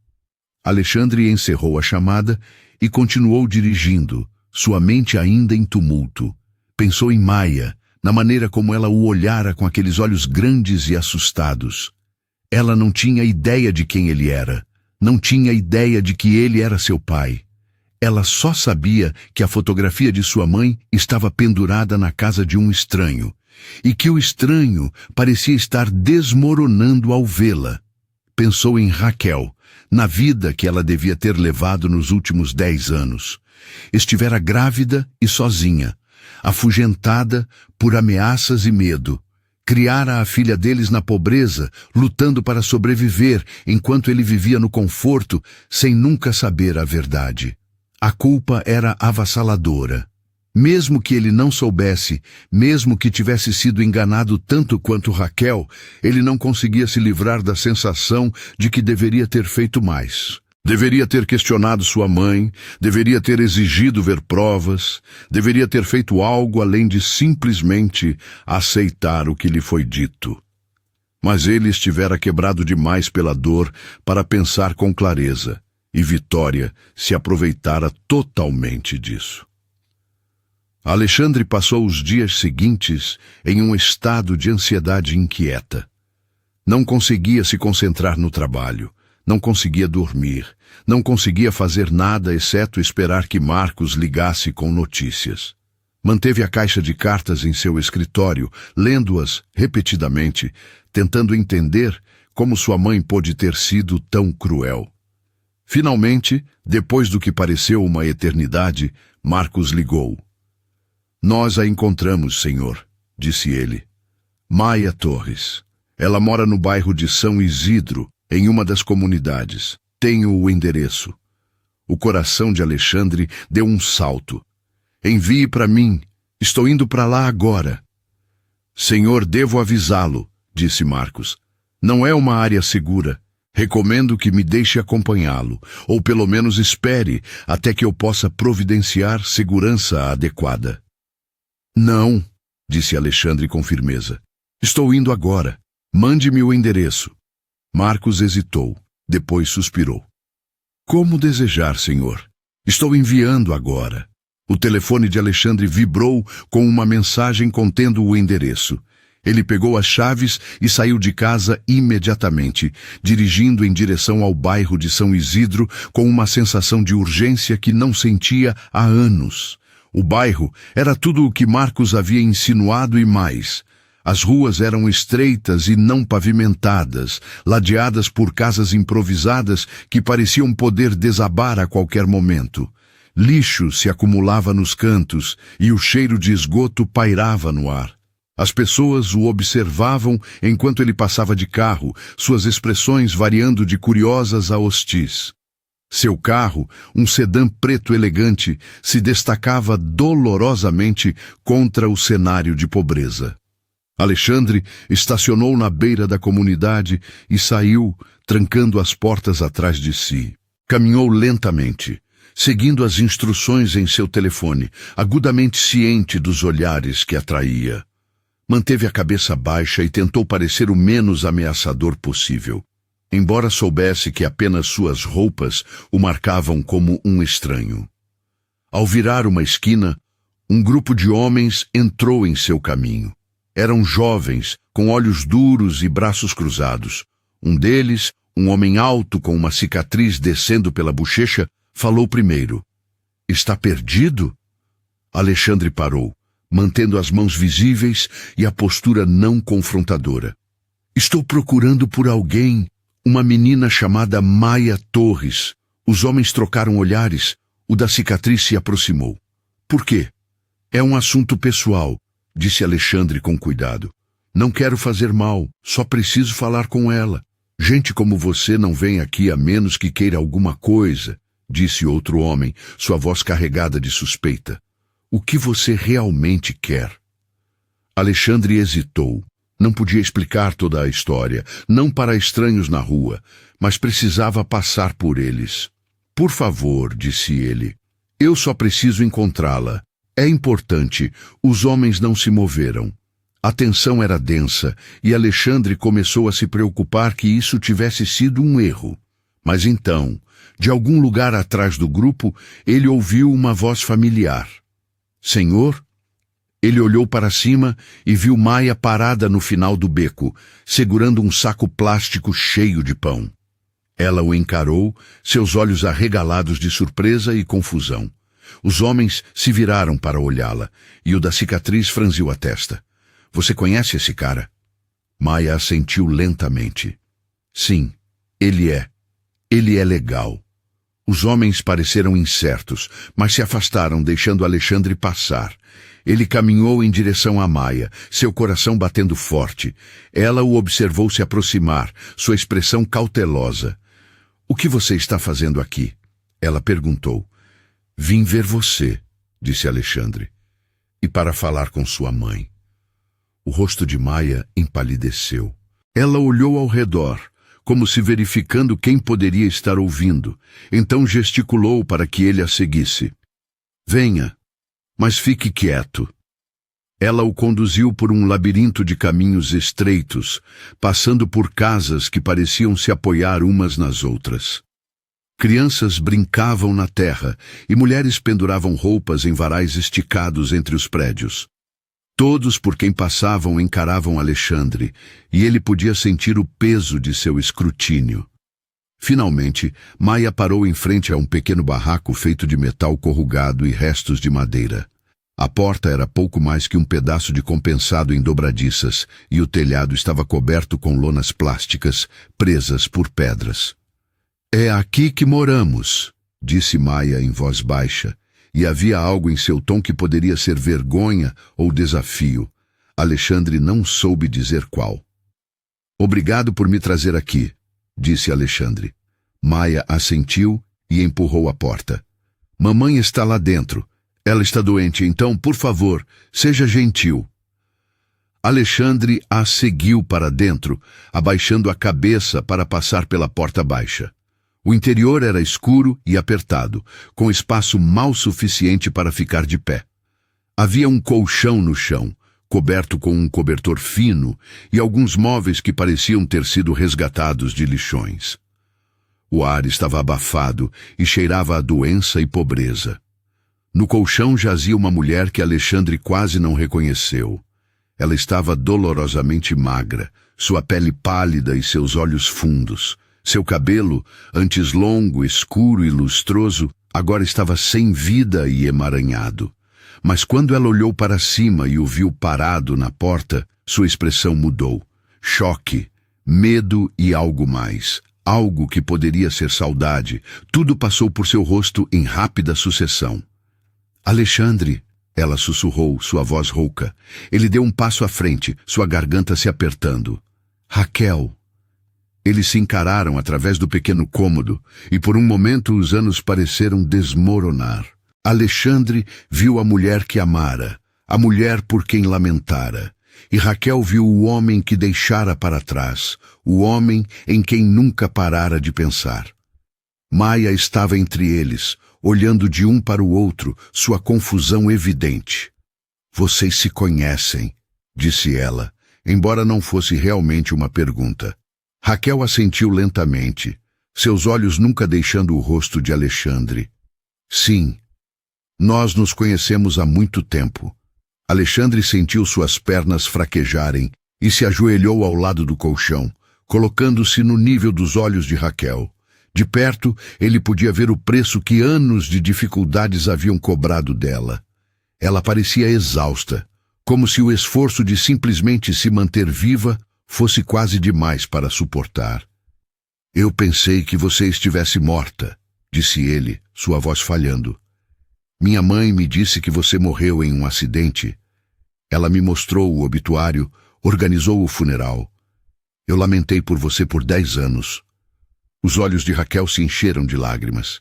Alexandre encerrou a chamada e continuou dirigindo, sua mente ainda em tumulto. Pensou em Maia, na maneira como ela o olhara com aqueles olhos grandes e assustados. Ela não tinha ideia de quem ele era. Não tinha ideia de que ele era seu pai. Ela só sabia que a fotografia de sua mãe estava pendurada na casa de um estranho, e que o estranho parecia estar desmoronando ao vê-la. Pensou em Raquel, na vida que ela devia ter levado nos últimos 10 anos. Estivera grávida e sozinha, afugentada por ameaças e medo. Criara a filha deles na pobreza, lutando para sobreviver, enquanto ele vivia no conforto, sem nunca saber a verdade. A culpa era avassaladora. Mesmo que ele não soubesse, mesmo que tivesse sido enganado tanto quanto Raquel, ele não conseguia se livrar da sensação de que deveria ter feito mais. Deveria ter questionado sua mãe, deveria ter exigido ver provas, deveria ter feito algo além de simplesmente aceitar o que lhe foi dito. Mas ele estivera quebrado demais pela dor para pensar com clareza, e Vitória se aproveitara totalmente disso. Alexandre passou os dias seguintes em um estado de ansiedade inquieta. Não conseguia se concentrar no trabalho, não conseguia dormir, não conseguia fazer nada exceto esperar que Marcos ligasse com notícias. Manteve a caixa de cartas em seu escritório, lendo-as repetidamente, tentando entender como sua mãe pôde ter sido tão cruel. Finalmente, depois do que pareceu uma eternidade, Marcos ligou. Nós a encontramos, senhor, disse ele. Maia Torres. Ela mora no bairro de São Isidro, em uma das comunidades. Tenho o endereço. O coração de Alexandre deu um salto. Envie para mim. Estou indo para lá agora. Senhor, devo avisá-lo, disse Marcos. Não é uma área segura. Recomendo que me deixe acompanhá-lo, ou pelo menos espere até que eu possa providenciar segurança adequada. Não, disse Alexandre com firmeza. Estou indo agora. Mande-me o endereço. Marcos hesitou, depois suspirou. Como desejar, senhor? Estou enviando agora. O telefone de Alexandre vibrou com uma mensagem contendo o endereço. Ele pegou as chaves e saiu de casa imediatamente, dirigindo em direção ao bairro de São Isidro com uma sensação de urgência que não sentia há anos. O bairro era tudo o que Marcos havia insinuado e mais. As ruas eram estreitas e não pavimentadas, ladeadas por casas improvisadas que pareciam poder desabar a qualquer momento. Lixo se acumulava nos cantos e o cheiro de esgoto pairava no ar. As pessoas o observavam enquanto ele passava de carro, suas expressões variando de curiosas a hostis. Seu carro, um sedã preto elegante, se destacava dolorosamente contra o cenário de pobreza. Alexandre estacionou na beira da comunidade e saiu, trancando as portas atrás de si. Caminhou lentamente, seguindo as instruções em seu telefone, agudamente ciente dos olhares que atraía. Manteve a cabeça baixa e tentou parecer o menos ameaçador possível, embora soubesse que apenas suas roupas o marcavam como um estranho. Ao virar uma esquina, um grupo de homens entrou em seu caminho. Eram jovens, com olhos duros e braços cruzados. Um deles, um homem alto com uma cicatriz descendo pela bochecha, falou primeiro. Está perdido? Alexandre parou, mantendo as mãos visíveis e a postura não confrontadora. Estou procurando por alguém, uma menina chamada Maia Torres. Os homens trocaram olhares. O da cicatriz se aproximou. Por quê? É um assunto pessoal, disse Alexandre com cuidado. Não quero fazer mal, só preciso falar com ela. Gente como você não vem aqui a menos que queira alguma coisa, disse outro homem, sua voz carregada de suspeita. O que você realmente quer? Alexandre hesitou. Não podia explicar toda a história, não para estranhos na rua, mas precisava passar por eles. Por favor, disse ele, eu só preciso encontrá-la. É importante, os homens não se moveram. A tensão era densa e Alexandre começou a se preocupar que isso tivesse sido um erro. Mas então, de algum lugar atrás do grupo, ele ouviu uma voz familiar. Senhor? Ele olhou para cima e viu Maia parada no final do beco, segurando um saco plástico cheio de pão. Ela o encarou, seus olhos arregalados de surpresa e confusão. Os homens se viraram para olhá-la, e o da cicatriz franziu a testa. Você conhece esse cara? Maia assentiu lentamente. Sim, ele é. Ele é legal. Os homens pareceram incertos, mas se afastaram, deixando Alexandre passar. Ele caminhou em direção a Maia, seu coração batendo forte. Ela o observou se aproximar, sua expressão cautelosa. O que você está fazendo aqui? Ela perguntou. Vim ver você, disse Alexandre, e para falar com sua mãe. O rosto de Maia empalideceu. Ela olhou ao redor, como se verificando quem poderia estar ouvindo, então gesticulou para que ele a seguisse. Venha, mas fique quieto. Ela o conduziu por um labirinto de caminhos estreitos, passando por casas que pareciam se apoiar umas nas outras. Crianças brincavam na terra e mulheres penduravam roupas em varais esticados entre os prédios. Todos por quem passavam encaravam Alexandre, e ele podia sentir o peso de seu escrutínio. Finalmente, Maia parou em frente a um pequeno barraco feito de metal corrugado e restos de madeira. A porta era pouco mais que um pedaço de compensado em dobradiças, e o telhado estava coberto com lonas plásticas, presas por pedras. É aqui que moramos, disse Maia em voz baixa, e havia algo em seu tom que poderia ser vergonha ou desafio. Alexandre não soube dizer qual. Obrigado por me trazer aqui, disse Alexandre. Maia assentiu e empurrou a porta. Mamãe está lá dentro. Ela está doente, então, por favor, seja gentil. Alexandre a seguiu para dentro, abaixando a cabeça para passar pela porta baixa. O interior era escuro e apertado, com espaço mal suficiente para ficar de pé. Havia um colchão no chão, coberto com um cobertor fino, e alguns móveis que pareciam ter sido resgatados de lixões. O ar estava abafado e cheirava a doença e pobreza. No colchão jazia uma mulher que Alexandre quase não reconheceu. Ela estava dolorosamente magra, sua pele pálida e seus olhos fundos. Seu cabelo, antes longo, escuro e lustroso, agora estava sem vida e emaranhado. Mas quando ela olhou para cima e o viu parado na porta, sua expressão mudou. Choque, medo e algo mais. Algo que poderia ser saudade. Tudo passou por seu rosto em rápida sucessão. Alexandre, ela sussurrou, sua voz rouca. Ele deu um passo à frente, sua garganta se apertando. Raquel. Eles se encararam através do pequeno cômodo, e por um momento os anos pareceram desmoronar. Alexandre viu a mulher que amara, a mulher por quem lamentara. E Raquel viu o homem que deixara para trás, o homem em quem nunca parara de pensar. Maia estava entre eles, olhando de um para o outro, sua confusão evidente. Vocês se conhecem, disse ela, embora não fosse realmente uma pergunta. Raquel assentiu lentamente, seus olhos nunca deixando o rosto de Alexandre. Sim, nós nos conhecemos há muito tempo. Alexandre sentiu suas pernas fraquejarem e se ajoelhou ao lado do colchão, colocando-se no nível dos olhos de Raquel. De perto, ele podia ver o preço que anos de dificuldades haviam cobrado dela. Ela parecia exausta, como se o esforço de simplesmente se manter viva fosse quase demais para suportar. Eu pensei que você estivesse morta, disse ele, sua voz falhando. Minha mãe me disse que você morreu em um acidente. Ela me mostrou o obituário, organizou o funeral. Eu lamentei por você por 10 anos. Os olhos de Raquel se encheram de lágrimas.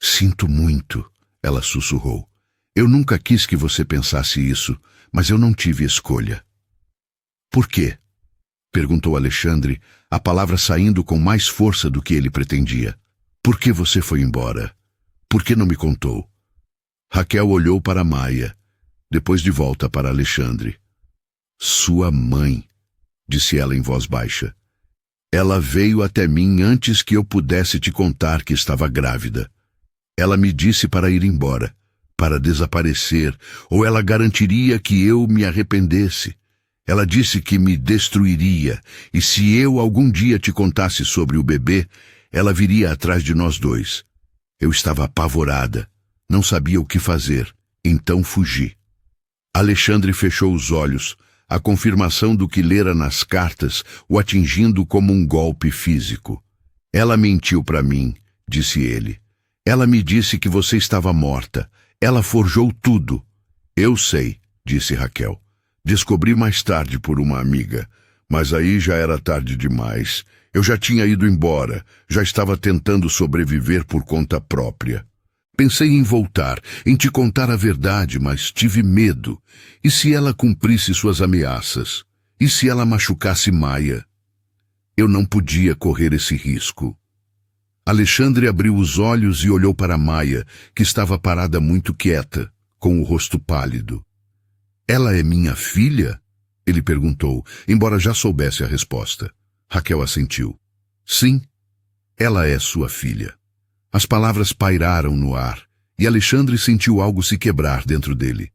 Sinto muito, ela sussurrou. Eu nunca quis que você pensasse isso, mas eu não tive escolha. Por quê? Perguntou Alexandre, a palavra saindo com mais força do que ele pretendia. Por que você foi embora? Por que não me contou? Raquel olhou para Maia, depois de volta para Alexandre. Sua mãe, disse ela em voz baixa. Ela veio até mim antes que eu pudesse te contar que estava grávida. Ela me disse para ir embora, para desaparecer, ou ela garantiria que eu me arrependesse. Ela disse que me destruiria, e se eu algum dia te contasse sobre o bebê, ela viria atrás de nós dois. Eu estava apavorada, não sabia o que fazer, então fugi. Alexandre fechou os olhos, a confirmação do que lera nas cartas o atingindo como um golpe físico. Ela mentiu para mim, disse ele. Ela me disse que você estava morta. Ela forjou tudo. Eu sei, disse Raquel. Descobri mais tarde por uma amiga, mas aí já era tarde demais. Eu já tinha ido embora, já estava tentando sobreviver por conta própria. Pensei em voltar, em te contar a verdade, mas tive medo. E se ela cumprisse suas ameaças? E se ela machucasse Maia? Eu não podia correr esse risco. Alexandre abriu os olhos e olhou para Maia, que estava parada muito quieta, com o rosto pálido. Ela é minha filha? Ele perguntou, embora já soubesse a resposta. Raquel assentiu. Sim, ela é sua filha. As palavras pairaram no ar, e Alexandre sentiu algo se quebrar dentro dele.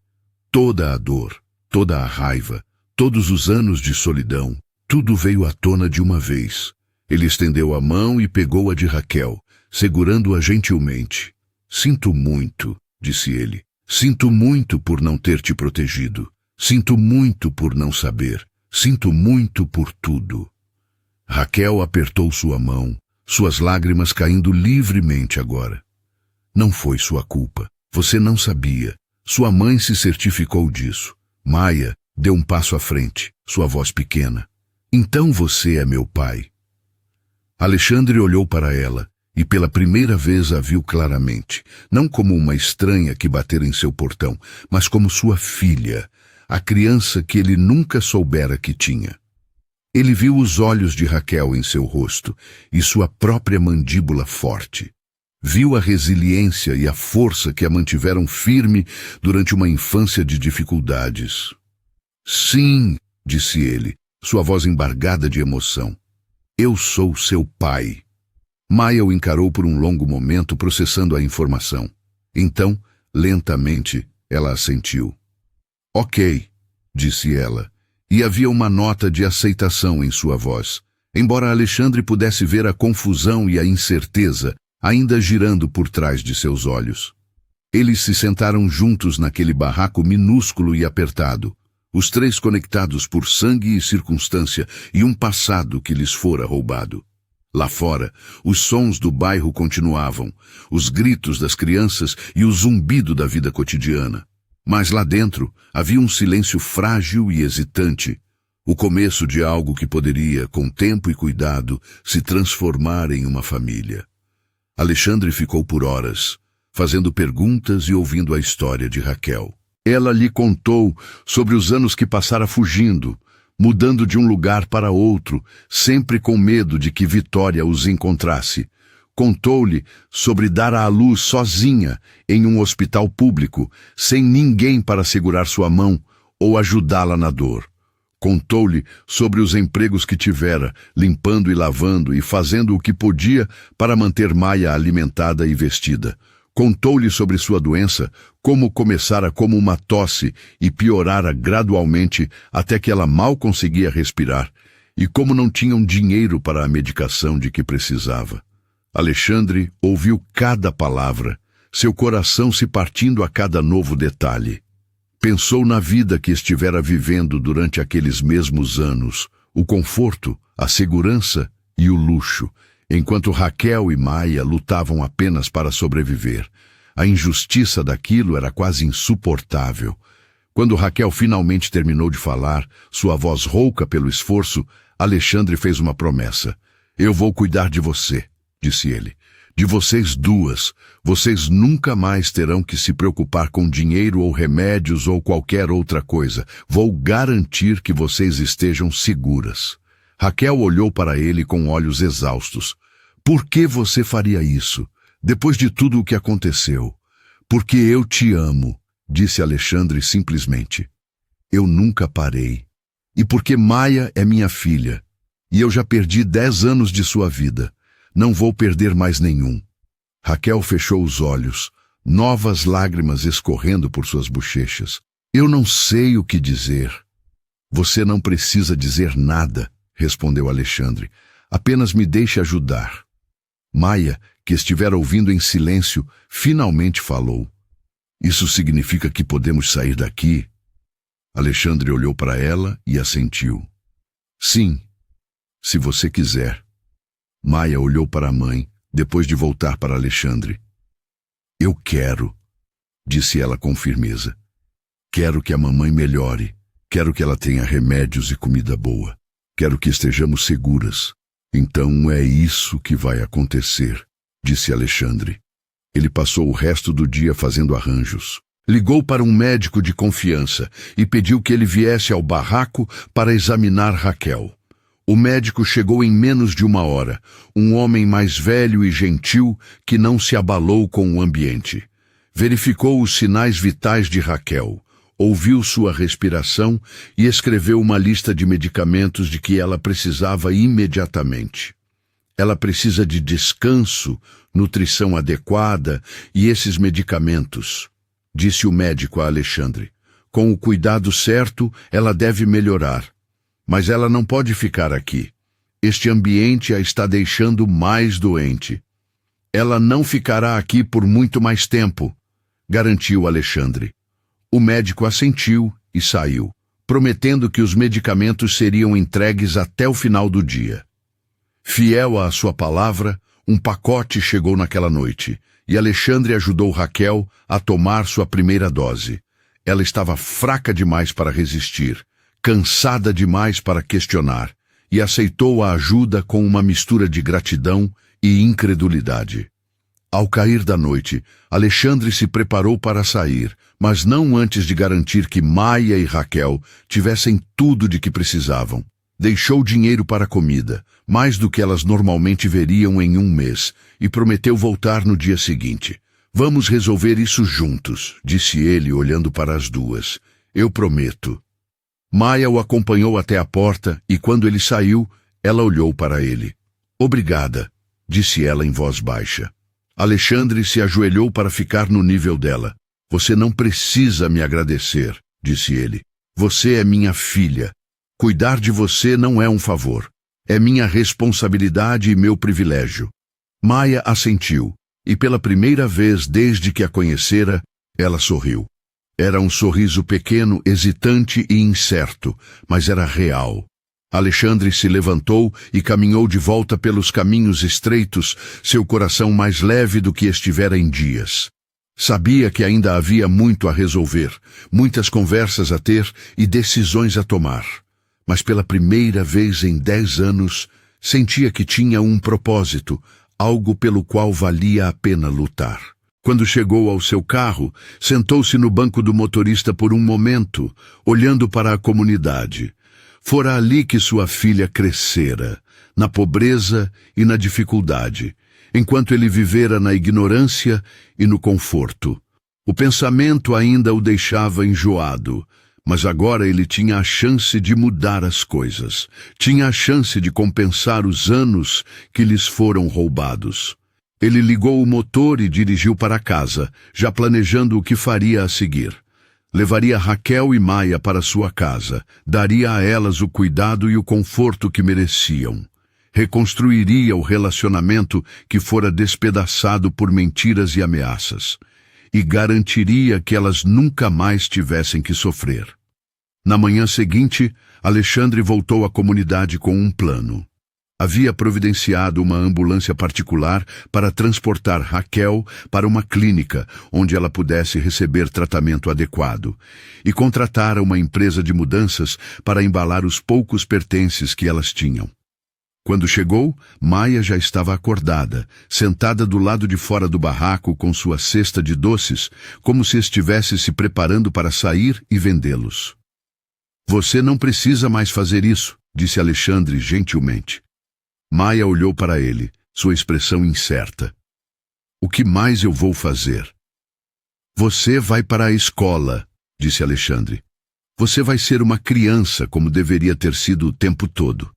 Toda a dor, toda a raiva, todos os anos de solidão, tudo veio à tona de uma vez. Ele estendeu a mão e pegou-a de Raquel, segurando-a gentilmente. Sinto muito, disse ele. Sinto muito por não ter te protegido. Sinto muito por não saber. Sinto muito por tudo. Raquel apertou sua mão, suas lágrimas caindo livremente agora. Não foi sua culpa. Você não sabia. Sua mãe se certificou disso. Maia deu um passo à frente, sua voz pequena. Então você é meu pai. Alexandre olhou para ela e pela primeira vez a viu claramente, não como uma estranha que batera em seu portão, mas como sua filha, a criança que ele nunca soubera que tinha. Ele viu os olhos de Raquel em seu rosto e sua própria mandíbula forte. Viu a resiliência e a força que a mantiveram firme durante uma infância de dificuldades. Sim, disse ele, sua voz embargada de emoção. Eu sou seu pai. Maia o encarou por um longo momento, processando a informação. Então, lentamente, ela assentiu. Ok, disse ela, e havia uma nota de aceitação em sua voz, embora Alexandre pudesse ver a confusão e a incerteza ainda girando por trás de seus olhos. Eles se sentaram juntos naquele barraco minúsculo e apertado, os três conectados por sangue e circunstância e um passado que lhes fora roubado. Lá fora, os sons do bairro continuavam, os gritos das crianças e o zumbido da vida cotidiana. Mas lá dentro havia um silêncio frágil e hesitante, o começo de algo que poderia, com tempo e cuidado, se transformar em uma família. Alexandre ficou por horas, fazendo perguntas e ouvindo a história de Raquel. Ela lhe contou sobre os anos que passara fugindo, mudando de um lugar para outro, sempre com medo de que Vitória os encontrasse. Contou-lhe sobre dar à luz sozinha em um hospital público, sem ninguém para segurar sua mão ou ajudá-la na dor. Contou-lhe sobre os empregos que tivera, limpando e lavando e fazendo o que podia para manter Maia alimentada e vestida. Contou-lhe sobre sua doença, como começara como uma tosse e piorara gradualmente até que ela mal conseguia respirar, e como não tinham dinheiro para a medicação de que precisava. Alexandre ouviu cada palavra, seu coração se partindo a cada novo detalhe. Pensou na vida que estivera vivendo durante aqueles mesmos anos, o conforto, a segurança e o luxo, enquanto Raquel e Maia lutavam apenas para sobreviver. A injustiça daquilo era quase insuportável. Quando Raquel finalmente terminou de falar, sua voz rouca pelo esforço, Alexandre fez uma promessa. "Eu vou cuidar de você", disse ele. "De vocês duas. Vocês nunca mais terão que se preocupar com dinheiro ou remédios ou qualquer outra coisa. Vou garantir que vocês estejam seguras." Raquel olhou para ele com olhos exaustos. "Por que você faria isso? Depois de tudo o que aconteceu?" "Porque eu te amo", disse Alexandre simplesmente. "Eu nunca parei. E porque Maia é minha filha. E eu já perdi 10 anos de sua vida. Não vou perder mais nenhum." Raquel fechou os olhos, novas lágrimas escorrendo por suas bochechas. "Eu não sei o que dizer." "Você não precisa dizer nada", respondeu Alexandre. "Apenas me deixe ajudar." Maia, que estivera ouvindo em silêncio, finalmente falou. "Isso significa que podemos sair daqui?" Alexandre olhou para ela e assentiu. "Sim, se você quiser." Maia olhou para a mãe, depois de voltar para Alexandre. "Eu quero", disse ela com firmeza. "Quero que a mamãe melhore. Quero que ela tenha remédios e comida boa. Quero que estejamos seguras." "Então é isso que vai acontecer", disse Alexandre. Ele passou o resto do dia fazendo arranjos. Ligou para um médico de confiança e pediu que ele viesse ao barraco para examinar Raquel. O médico chegou em menos de 1 hora, um homem mais velho e gentil que não se abalou com o ambiente. Verificou os sinais vitais de Raquel, ouviu sua respiração e escreveu uma lista de medicamentos de que ela precisava imediatamente. Ela precisa de descanso, nutrição adequada e esses medicamentos, disse o médico a Alexandre. Com o cuidado certo, ela deve melhorar. Mas ela não pode ficar aqui. Este ambiente a está deixando mais doente. Ela não ficará aqui por muito mais tempo, garantiu Alexandre. O médico assentiu e saiu, prometendo que os medicamentos seriam entregues até o final do dia. Fiel à sua palavra, um pacote chegou naquela noite, e Alexandre ajudou Raquel a tomar sua primeira dose. Ela estava fraca demais para resistir, cansada demais para questionar, e aceitou a ajuda com uma mistura de gratidão e incredulidade. Ao cair da noite, Alexandre se preparou para sair, mas não antes de garantir que Maia e Raquel tivessem tudo de que precisavam. Deixou dinheiro para comida, mais do que elas normalmente veriam em 1 mês, e prometeu voltar no dia seguinte. "Vamos resolver isso juntos", disse ele, olhando para as duas. "Eu prometo." Maia o acompanhou até a porta e, quando ele saiu, ela olhou para ele. "Obrigada", disse ela em voz baixa. Alexandre se ajoelhou para ficar no nível dela. "Você não precisa me agradecer", disse ele. "Você é minha filha. Cuidar de você não é um favor. É minha responsabilidade e meu privilégio." Maia assentiu, e pela primeira vez desde que a conhecera, ela sorriu. Era um sorriso pequeno, hesitante e incerto, mas era real. Alexandre se levantou e caminhou de volta pelos caminhos estreitos, seu coração mais leve do que estivera em dias. Sabia que ainda havia muito a resolver, muitas conversas a ter e decisões a tomar. Mas pela primeira vez em 10 anos, sentia que tinha um propósito, algo pelo qual valia a pena lutar. Quando chegou ao seu carro, sentou-se no banco do motorista por um momento, olhando para a comunidade. Fora ali que sua filha crescera, na pobreza e na dificuldade, enquanto ele vivera na ignorância e no conforto. O pensamento ainda o deixava enjoado, mas agora ele tinha a chance de mudar as coisas. Tinha a chance de compensar os anos que lhes foram roubados. Ele ligou o motor e dirigiu para casa, já planejando o que faria a seguir. Levaria Raquel e Maia para sua casa, daria a elas o cuidado e o conforto que mereciam. Reconstruiria o relacionamento que fora despedaçado por mentiras e ameaças. E garantiria que elas nunca mais tivessem que sofrer. Na manhã seguinte, Alexandre voltou à comunidade com um plano. Havia providenciado uma ambulância particular para transportar Raquel para uma clínica onde ela pudesse receber tratamento adequado, e contratara uma empresa de mudanças para embalar os poucos pertences que elas tinham. Quando chegou, Maia já estava acordada, sentada do lado de fora do barraco com sua cesta de doces, como se estivesse se preparando para sair e vendê-los. "Você não precisa mais fazer isso", disse Alexandre gentilmente. Maia olhou para ele, sua expressão incerta. "O que mais eu vou fazer?" "Você vai para a escola", disse Alexandre. "Você vai ser uma criança como deveria ter sido o tempo todo."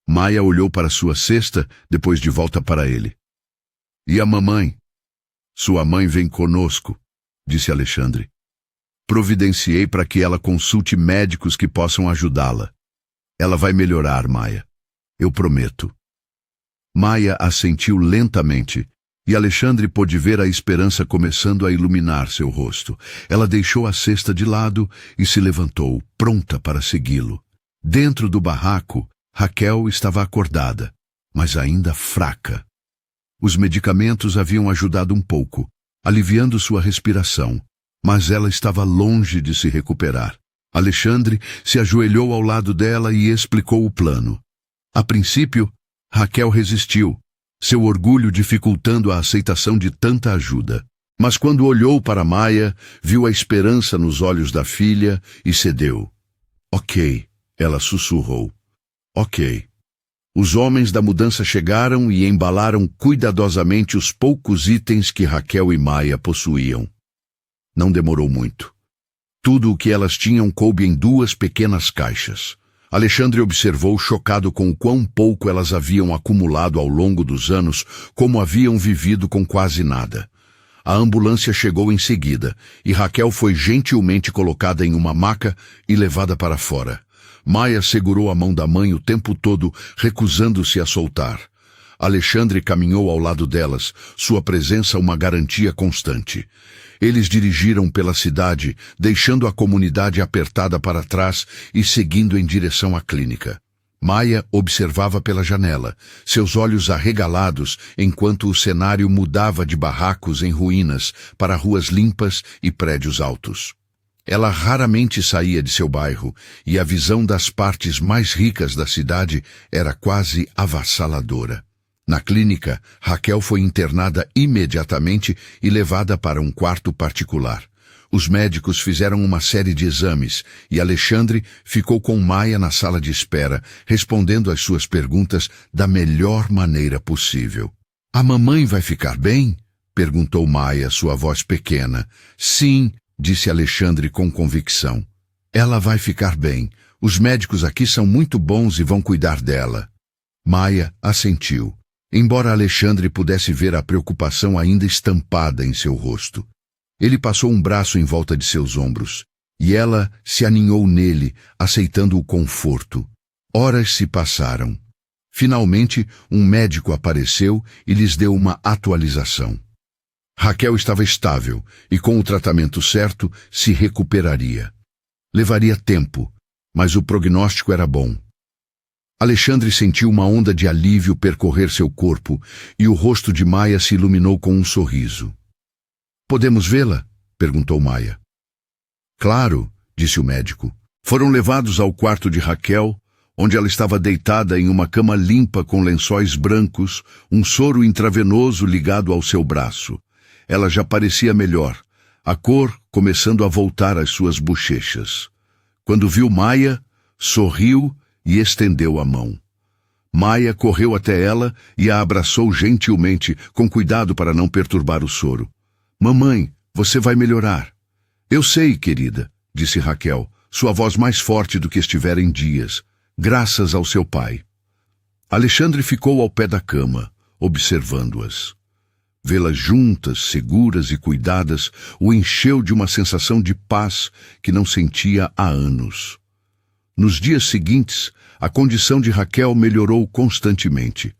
Maia olhou para sua cesta, depois de volta para ele. "E a mamãe?" "Sua mãe vem conosco", disse Alexandre. "Providenciei para que ela consulte médicos que possam ajudá-la. Ela vai melhorar, Maia. Eu prometo." Maia assentiu lentamente, e Alexandre pôde ver a esperança começando a iluminar seu rosto. Ela deixou a cesta de lado e se levantou, pronta para segui-lo. Dentro do barraco, Raquel estava acordada, mas ainda fraca. Os medicamentos haviam ajudado um pouco, aliviando sua respiração, mas ela estava longe de se recuperar. Alexandre se ajoelhou ao lado dela e explicou o plano. A princípio, Raquel resistiu, seu orgulho dificultando a aceitação de tanta ajuda. Mas quando olhou para Maia, viu a esperança nos olhos da filha e cedeu. "Ok", ela sussurrou. "Ok." Os homens da mudança chegaram e embalaram cuidadosamente os poucos itens que Raquel e Maia possuíam. Não demorou muito. Tudo o que elas tinham coube em 2 pequenas caixas. Alexandre observou, chocado com o quão pouco elas haviam acumulado ao longo dos anos, como haviam vivido com quase nada. A ambulância chegou em seguida, e Raquel foi gentilmente colocada em uma maca e levada para fora. Maia segurou a mão da mãe o tempo todo, recusando-se a soltar. Alexandre caminhou ao lado delas, sua presença uma garantia constante. Eles dirigiram pela cidade, deixando a comunidade apertada para trás e seguindo em direção à clínica. Maia observava pela janela, seus olhos arregalados enquanto o cenário mudava de barracos em ruínas para ruas limpas e prédios altos. Ela raramente saía de seu bairro, e a visão das partes mais ricas da cidade era quase avassaladora. Na clínica, Raquel foi internada imediatamente e levada para um quarto particular. Os médicos fizeram uma série de exames e Alexandre ficou com Maia na sala de espera, respondendo às suas perguntas da melhor maneira possível. "A mamãe vai ficar bem?" perguntou Maia, sua voz pequena. "Sim", disse Alexandre com convicção. "Ela vai ficar bem. Os médicos aqui são muito bons e vão cuidar dela." Maia assentiu, embora Alexandre pudesse ver a preocupação ainda estampada em seu rosto. Ele passou um braço em volta de seus ombros, e ela se aninhou nele, aceitando o conforto. Horas se passaram. Finalmente, um médico apareceu e lhes deu uma atualização. Raquel estava estável e, com o tratamento certo, se recuperaria. Levaria tempo, mas o prognóstico era bom. Alexandre sentiu uma onda de alívio percorrer seu corpo e o rosto de Maia se iluminou com um sorriso. "Podemos vê-la?" perguntou Maia. "Claro", disse o médico. Foram levados ao quarto de Raquel, onde ela estava deitada em uma cama limpa com lençóis brancos, um soro intravenoso ligado ao seu braço. ela já parecia melhor, a cor começando a voltar às suas bochechas. Quando viu Maia, sorriu e estendeu a mão. Maia correu até ela e a abraçou gentilmente, com cuidado para não perturbar o soro. Mamãe, você vai melhorar. Eu sei, querida, disse Raquel, sua voz mais forte do que estivera em dias, graças ao seu pai. Alexandre ficou ao pé da cama, observando-as. Vê-las juntas, seguras e cuidadas, o encheu de uma sensação de paz que não sentia há anos. Nos dias seguintes, a condição de Raquel melhorou constantemente.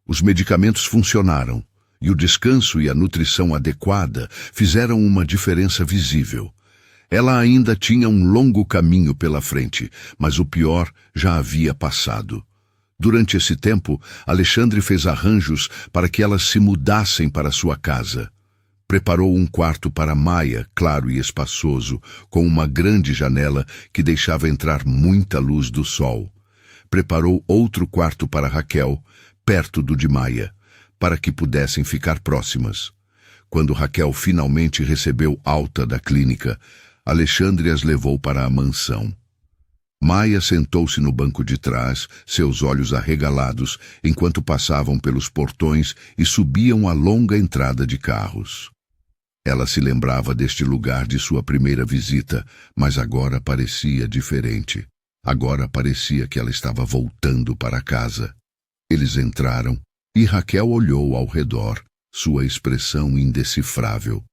Os medicamentos funcionaram, e o descanso e a nutrição adequada fizeram uma diferença visível. Ela ainda tinha um longo caminho pela frente, mas o pior já havia passado. Durante esse tempo, Alexandre fez arranjos para que elas se mudassem para sua casa. Preparou um quarto para Maia, claro e espaçoso, com uma grande janela que deixava entrar muita luz do sol. Preparou outro quarto para Raquel, perto do de Maia, para que pudessem ficar próximas. Quando Raquel finalmente recebeu alta da clínica, Alexandre as levou para a mansão. Maia sentou-se no banco de trás, seus olhos arregalados, enquanto passavam pelos portões e subiam a longa entrada de carros. Ela se lembrava deste lugar de sua primeira visita, mas agora parecia diferente. Agora parecia que ela estava voltando para casa. Eles entraram e Raquel olhou ao redor, sua expressão indecifrável.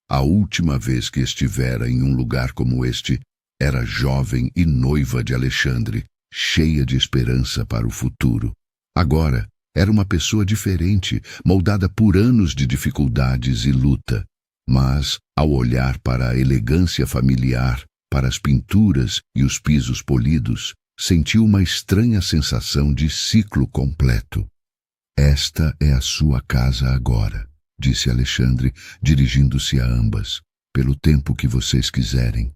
A última vez que estivera em um lugar como este, era jovem e noiva de Alexandre, cheia de esperança para o futuro. Agora, era uma pessoa diferente, moldada por anos de dificuldades e luta. Mas, ao olhar para a elegância familiar, para as pinturas e os pisos polidos, sentiu uma estranha sensação de ciclo completo. Esta é a sua casa agora, disse Alexandre, dirigindo-se a ambas, pelo tempo que vocês quiserem.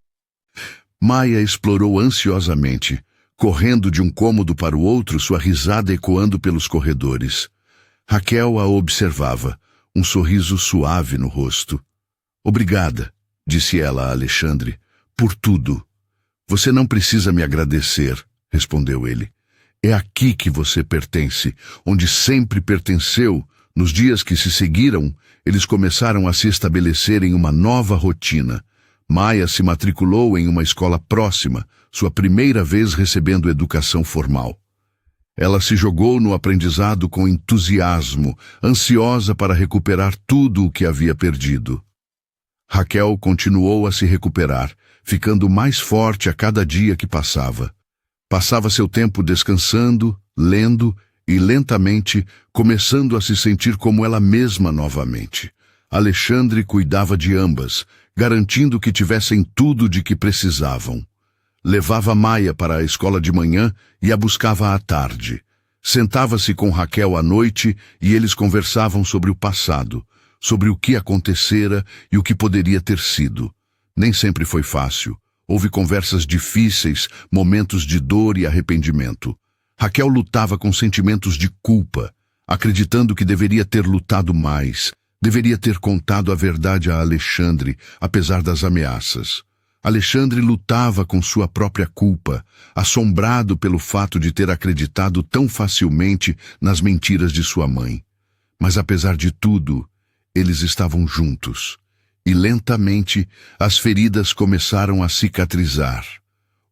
Maia explorou ansiosamente, correndo de um cômodo para o outro, sua risada ecoando pelos corredores. Raquel a observava, um sorriso suave no rosto. Obrigada, disse ela a Alexandre, por tudo. Você não precisa me agradecer, respondeu ele. É aqui que você pertence, onde sempre pertenceu. Nos dias que se seguiram, eles começaram a se estabelecer em uma nova rotina. Maia se matriculou em uma escola próxima, sua primeira vez recebendo educação formal. Ela se jogou no aprendizado com entusiasmo, ansiosa para recuperar tudo o que havia perdido. Raquel continuou a se recuperar, ficando mais forte a cada dia que passava. Passava seu tempo descansando, lendo e, lentamente, começando a se sentir como ela mesma novamente. Alexandre cuidava de ambas, garantindo que tivessem tudo de que precisavam. Levava Maia para a escola de manhã e a buscava à tarde. Sentava-se com Raquel à noite e eles conversavam sobre o passado, sobre o que acontecera e o que poderia ter sido. Nem sempre foi fácil. Houve conversas difíceis, momentos de dor e arrependimento. Raquel lutava com sentimentos de culpa, acreditando que deveria ter lutado mais, deveria ter contado a verdade a Alexandre, apesar das ameaças. Alexandre lutava com sua própria culpa, assombrado pelo fato de ter acreditado tão facilmente nas mentiras de sua mãe. Mas apesar de tudo, eles estavam juntos. E lentamente as feridas começaram a cicatrizar.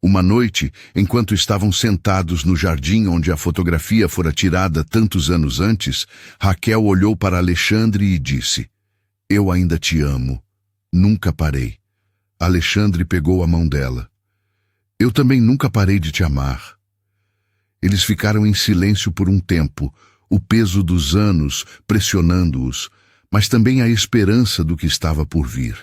Uma noite, enquanto estavam sentados no jardim onde a fotografia fora tirada tantos anos antes, Raquel olhou para Alexandre e disse: "Eu ainda te amo. Nunca parei." Alexandre pegou a mão dela. "Eu também nunca parei de te amar." Eles ficaram em silêncio por um tempo, o peso dos anos pressionando-os, mas também a esperança do que estava por vir.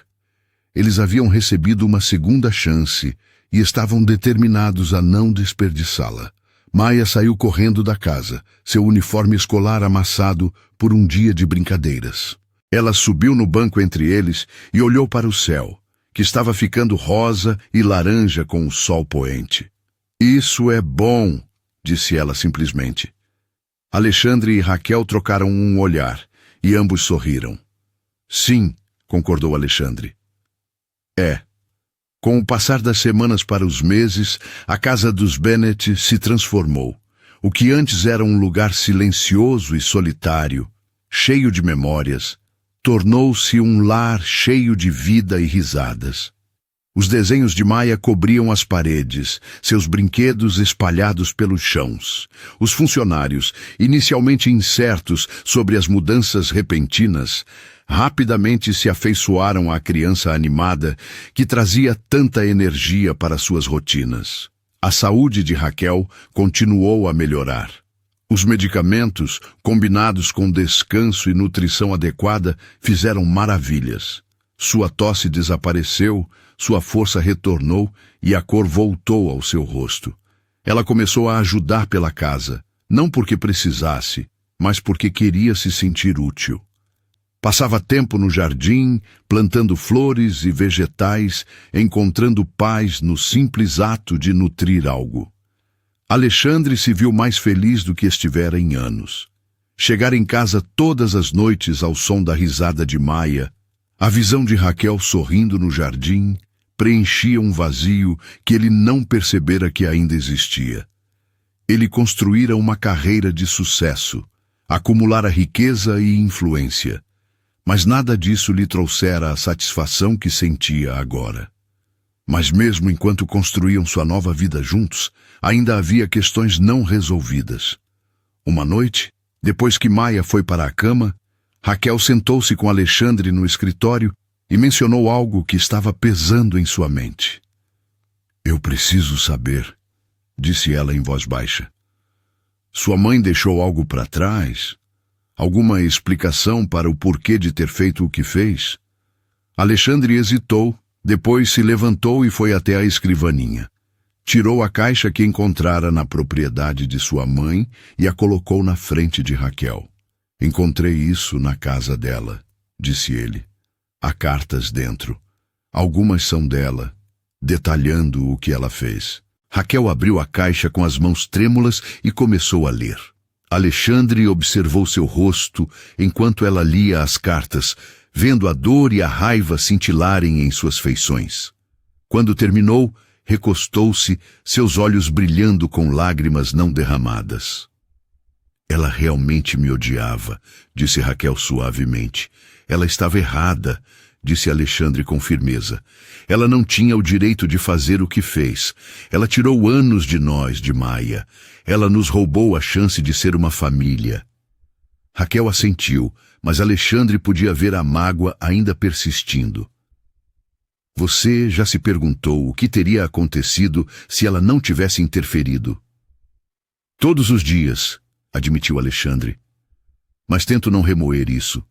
Eles haviam recebido uma segunda chance e estavam determinados a não desperdiçá-la. Maia saiu correndo da casa, seu uniforme escolar amassado por um dia de brincadeiras. Ela subiu no banco entre eles e olhou para o céu, que estava ficando rosa e laranja com o sol poente. "Isso é bom", disse ela simplesmente. Alexandre e Raquel trocaram um olhar, e ambos sorriram. "Sim", concordou Alexandre. É. Com o passar das semanas para os meses, a casa dos Bennet se transformou. O que antes era um lugar silencioso e solitário, cheio de memórias, tornou-se um lar cheio de vida e risadas. Os desenhos de Maia cobriam as paredes, seus brinquedos espalhados pelos chãos. Os funcionários, inicialmente incertos sobre as mudanças repentinas, rapidamente se afeiçoaram à criança animada que trazia tanta energia para suas rotinas. A saúde de Raquel continuou a melhorar. Os medicamentos, combinados com descanso e nutrição adequada, fizeram maravilhas. Sua tosse desapareceu, sua força retornou e a cor voltou ao seu rosto. Ela começou a ajudar pela casa, não porque precisasse, mas porque queria se sentir útil. Passava tempo no jardim, plantando flores e vegetais, encontrando paz no simples ato de nutrir algo. Alexandre se viu mais feliz do que estivera em anos. Chegar em casa todas as noites ao som da risada de Maia, a visão de Raquel sorrindo no jardim, preenchia um vazio que ele não percebera que ainda existia. Ele construíra uma carreira de sucesso, acumulara riqueza e influência, mas nada disso lhe trouxera a satisfação que sentia agora. Mas mesmo enquanto construíam sua nova vida juntos, ainda havia questões não resolvidas. Uma noite, depois que Maia foi para a cama, Raquel sentou-se com Alexandre no escritório e mencionou algo que estava pesando em sua mente. Eu preciso saber, disse ela em voz baixa. Sua mãe deixou algo para trás? Alguma explicação para o porquê de ter feito o que fez? Alexandre hesitou, depois se levantou e foi até a escrivaninha. Tirou a caixa que encontrara na propriedade de sua mãe e a colocou na frente de Raquel. Encontrei isso na casa dela, disse ele. Há cartas dentro. Algumas são dela, detalhando o que ela fez. Raquel abriu a caixa com as mãos trêmulas e começou a ler. Alexandre observou seu rosto enquanto ela lia as cartas, vendo a dor e a raiva cintilarem em suas feições. Quando terminou, recostou-se, seus olhos brilhando com lágrimas não derramadas. Ela realmente me odiava, disse Raquel suavemente. Ela estava errada, disse Alexandre com firmeza. Ela não tinha o direito de fazer o que fez. Ela tirou anos de nós, de Maia. Ela nos roubou a chance de ser uma família. Raquel assentiu, mas Alexandre podia ver a mágoa ainda persistindo. Você já se perguntou o que teria acontecido se ela não tivesse interferido? Todos os dias, admitiu Alexandre. Mas tento não remoer isso.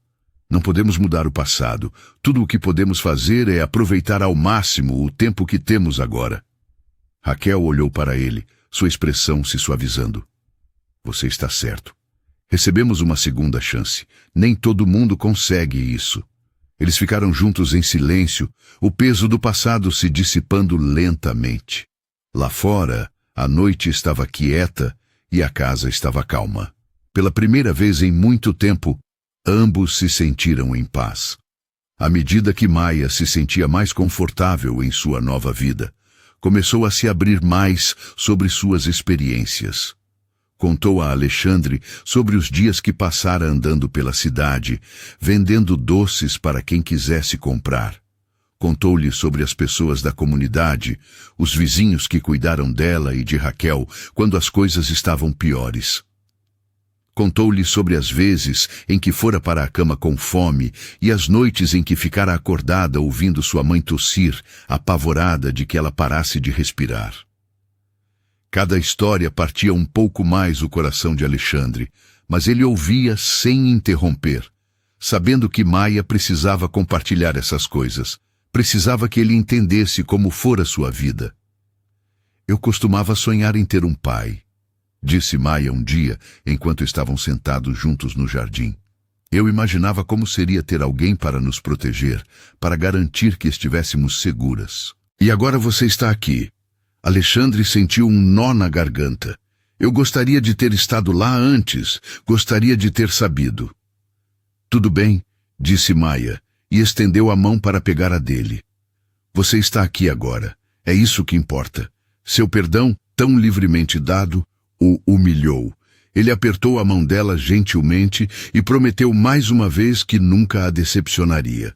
Não podemos mudar o passado. Tudo o que podemos fazer é aproveitar ao máximo o tempo que temos agora. Raquel olhou para ele, sua expressão se suavizando. Você está certo. Recebemos uma segunda chance. Nem todo mundo consegue isso. Eles ficaram juntos em silêncio, o peso do passado se dissipando lentamente. Lá fora, a noite estava quieta e a casa estava calma. Pela primeira vez em muito tempo, ambos se sentiram em paz. À medida que Maia se sentia mais confortável em sua nova vida, começou a se abrir mais sobre suas experiências. Contou a Alexandre sobre os dias que passara andando pela cidade, vendendo doces para quem quisesse comprar. Contou-lhe sobre as pessoas da comunidade, os vizinhos que cuidaram dela e de Raquel quando as coisas estavam piores. Contou-lhe sobre as vezes em que fora para a cama com fome e as noites em que ficara acordada ouvindo sua mãe tossir, apavorada de que ela parasse de respirar. Cada história partia um pouco mais o coração de Alexandre, mas ele ouvia sem interromper, sabendo que Maia precisava compartilhar essas coisas, precisava que ele entendesse como fora sua vida. Eu costumava sonhar em ter um pai, disse Maia um dia, enquanto estavam sentados juntos no jardim. Eu imaginava como seria ter alguém para nos proteger, para garantir que estivéssemos seguras. E agora você está aqui. Alexandre sentiu um nó na garganta. Eu gostaria de ter estado lá antes, gostaria de ter sabido. Tudo bem, disse Maia, e estendeu a mão para pegar a dele. Você está aqui agora. É isso que importa. Seu perdão, tão livremente dado, o humilhou. Ele apertou a mão dela gentilmente e prometeu mais uma vez que nunca a decepcionaria.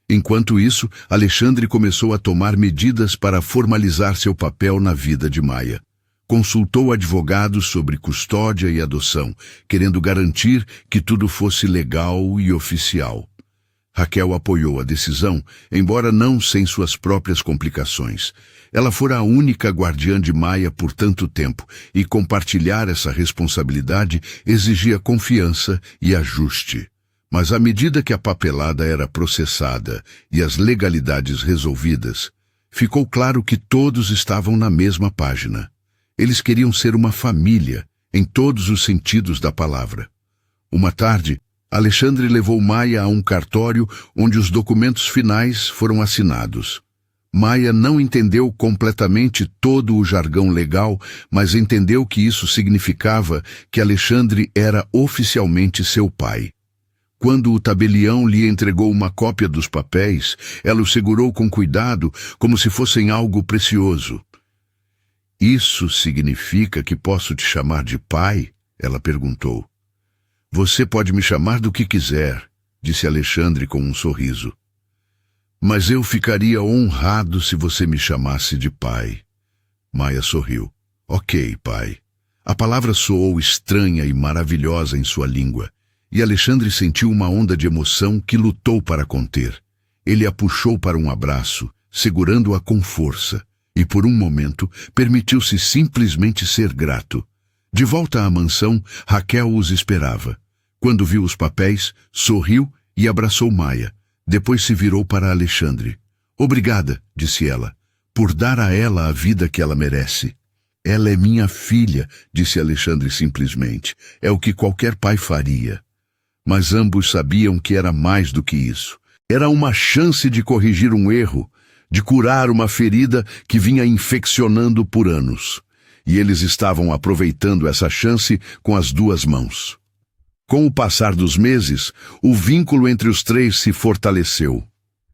Enquanto isso, Alexandre começou a tomar medidas para formalizar seu papel na vida de Maia. Consultou advogados sobre custódia e adoção, querendo garantir que tudo fosse legal e oficial. Raquel apoiou a decisão, embora não sem suas próprias complicações. Ela fora a única guardiã de Maia por tanto tempo, e compartilhar essa responsabilidade exigia confiança e ajuste. Mas à medida que a papelada era processada e as legalidades resolvidas, ficou claro que todos estavam na mesma página. Eles queriam ser uma família, em todos os sentidos da palavra. Uma tarde, Alexandre levou Maia a um cartório onde os documentos finais foram assinados. Maia não entendeu completamente todo o jargão legal, mas entendeu que isso significava que Alexandre era oficialmente seu pai. Quando o tabelião lhe entregou uma cópia dos papéis, ela o segurou com cuidado, como se fossem algo precioso. Isso significa que posso te chamar de pai? Ela perguntou. Você pode me chamar do que quiser, disse Alexandre com um sorriso. Mas eu ficaria honrado se você me chamasse de pai. Maia sorriu. Ok, pai. A palavra soou estranha e maravilhosa em sua língua, e Alexandre sentiu uma onda de emoção que lutou para conter. Ele a puxou para um abraço, segurando-a com força, e por um momento permitiu-se simplesmente ser grato. De volta à mansão, Raquel os esperava. Quando viu os papéis, sorriu e abraçou Maia. Depois se virou para Alexandre. Obrigada, disse ela, por dar a ela a vida que ela merece. Ela é minha filha, disse Alexandre simplesmente. É o que qualquer pai faria. Mas ambos sabiam que era mais do que isso. Era uma chance de corrigir um erro, de curar uma ferida que vinha infeccionando por anos. E eles estavam aproveitando essa chance com as duas mãos. Com o passar dos meses, o vínculo entre os três se fortaleceu.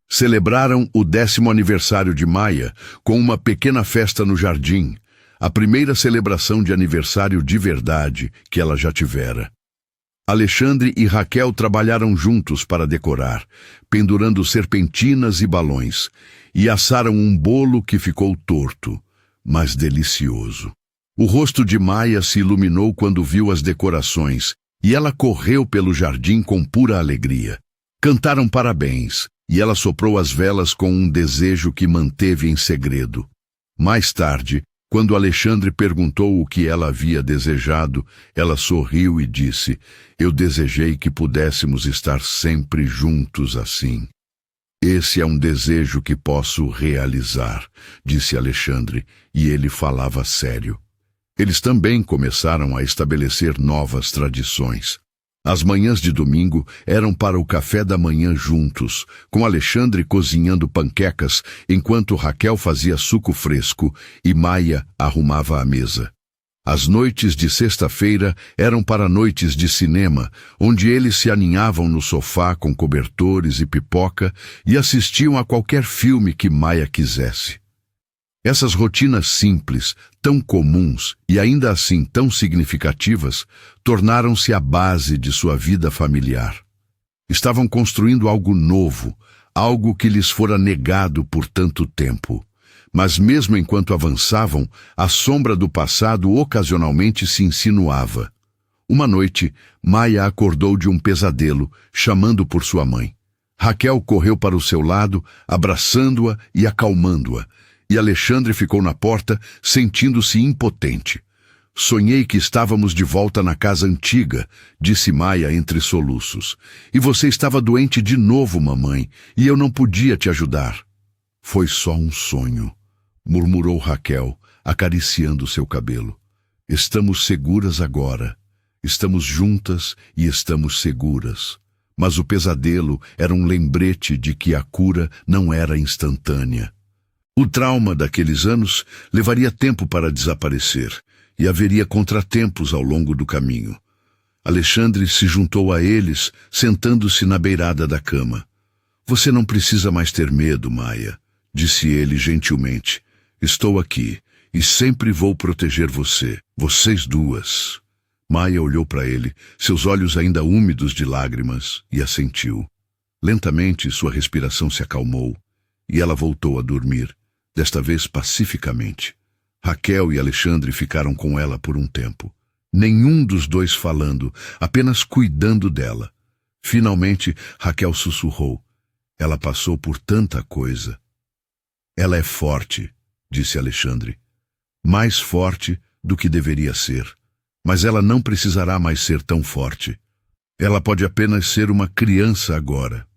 Celebraram o 10º aniversário de Maia com uma pequena festa no jardim, a primeira celebração de aniversário de verdade que ela já tivera. Alexandre e Raquel trabalharam juntos para decorar, pendurando serpentinas e balões, e assaram um bolo que ficou torto, mas delicioso. O rosto de Maia se iluminou quando viu as decorações, e ela correu pelo jardim com pura alegria. Cantaram parabéns, e ela soprou as velas com um desejo que manteve em segredo. Mais tarde, quando Alexandre perguntou o que ela havia desejado, ela sorriu e disse: Eu desejei que pudéssemos estar sempre juntos assim. Esse é um desejo que posso realizar, disse Alexandre, e ele falava sério. Eles também começaram a estabelecer novas tradições. As manhãs de domingo eram para o café da manhã juntos, com Alexandre cozinhando panquecas enquanto Raquel fazia suco fresco e Maia arrumava a mesa. As noites de sexta-feira eram para noites de cinema, onde eles se aninhavam no sofá com cobertores e pipoca e assistiam a qualquer filme que Maia quisesse. Essas rotinas simples, tão comuns e ainda assim tão significativas, tornaram-se a base de sua vida familiar. Estavam construindo algo novo, algo que lhes fora negado por tanto tempo. Mas mesmo enquanto avançavam, a sombra do passado ocasionalmente se insinuava. Uma noite, Maia acordou de um pesadelo, chamando por sua mãe. Raquel correu para o seu lado, abraçando-a e acalmando-a, e Alexandre ficou na porta, sentindo-se impotente. Sonhei que estávamos de volta na casa antiga, disse Maia entre soluços. E você estava doente de novo, mamãe, e eu não podia te ajudar. Foi só um sonho, murmurou Raquel, acariciando seu cabelo. Estamos seguras agora. Estamos juntas e estamos seguras. Mas o pesadelo era um lembrete de que a cura não era instantânea. O trauma daqueles anos levaria tempo para desaparecer, e haveria contratempos ao longo do caminho. Alexandre se juntou a eles, sentando-se na beirada da cama. Você não precisa mais ter medo, Maia, disse ele gentilmente. Estou aqui e sempre vou proteger você, vocês duas. Maia olhou para ele, seus olhos ainda úmidos de lágrimas, e assentiu. Lentamente sua respiração se acalmou e ela voltou a dormir, desta vez pacificamente. Raquel e Alexandre ficaram com ela por um tempo. Nenhum dos dois falando, apenas cuidando dela. Finalmente, Raquel sussurrou. Ela passou por tanta coisa. Ela é forte, disse Alexandre. Mais forte do que deveria ser. Mas ela não precisará mais ser tão forte. Ela pode apenas ser uma criança agora.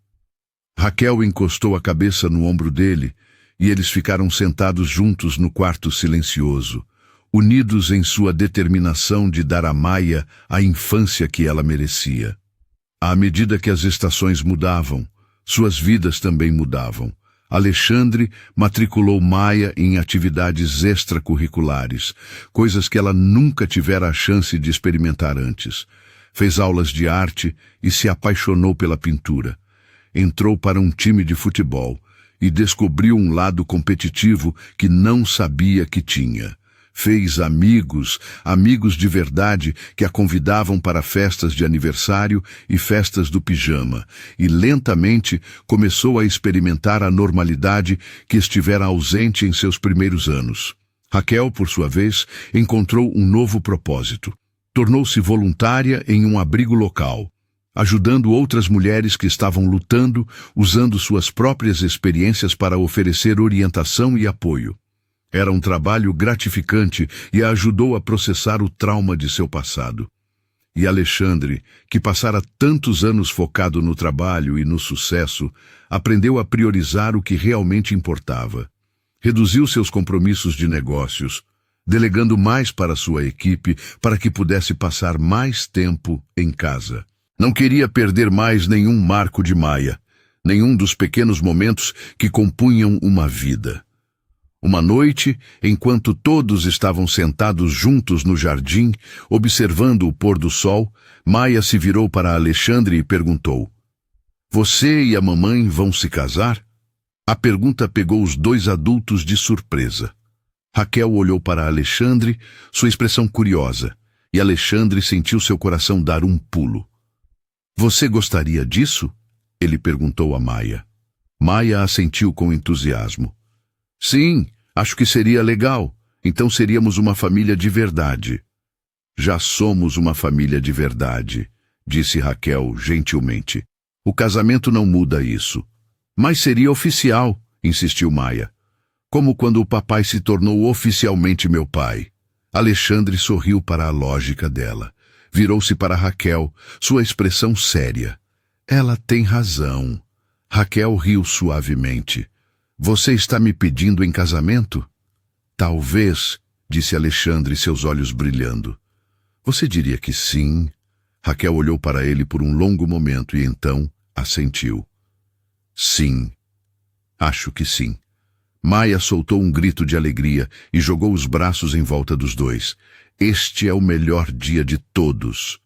Raquel encostou a cabeça no ombro dele e eles ficaram sentados juntos no quarto silencioso, unidos em sua determinação de dar a Maia a infância que ela merecia. À medida que as estações mudavam, suas vidas também mudavam. Alexandre matriculou Maia em atividades extracurriculares, coisas que ela nunca tivera a chance de experimentar antes. Fez aulas de arte e se apaixonou pela pintura. Entrou para um time de futebol e descobriu um lado competitivo que não sabia que tinha. Fez amigos de verdade que a convidavam para festas de aniversário e festas do pijama, e lentamente começou a experimentar a normalidade que estivera ausente em seus primeiros anos. Raquel, por sua vez, encontrou um novo propósito. Tornou-se voluntária em um abrigo local, ajudando outras mulheres que estavam lutando, usando suas próprias experiências para oferecer orientação e apoio. Era um trabalho gratificante e a ajudou a processar o trauma de seu passado. E Alexandre, que passara tantos anos focado no trabalho e no sucesso, aprendeu a priorizar o que realmente importava. Reduziu seus compromissos de negócios, delegando mais para sua equipe para que pudesse passar mais tempo em casa. Não queria perder mais nenhum marco de Maia, nenhum dos pequenos momentos que compunham uma vida. Uma noite, enquanto todos estavam sentados juntos no jardim, observando o pôr do sol, Maia se virou para Alexandre e perguntou: "Você e a mamãe vão se casar?" A pergunta pegou os dois adultos de surpresa. Raquel olhou para Alexandre, sua expressão curiosa, e Alexandre sentiu seu coração dar um pulo. "Você gostaria disso?" ele perguntou a Maia. Maia assentiu com entusiasmo. "Sim, acho que seria legal. Então seríamos uma família de verdade." "Já somos uma família de verdade", disse Raquel gentilmente. "O casamento não muda isso." "Mas seria oficial", insistiu Maia. "Como quando o papai se tornou oficialmente meu pai." Alexandre sorriu para a lógica dela. Virou-se para Raquel, sua expressão séria. "Ela tem razão." Raquel riu suavemente. "Você está me pedindo em casamento?" "Talvez", disse Alexandre, seus olhos brilhando. "Você diria que sim?" Raquel olhou para ele por um longo momento e então assentiu. "Sim, acho que sim." Maia soltou um grito de alegria e jogou os braços em volta dos dois. "Este é o melhor dia de todos."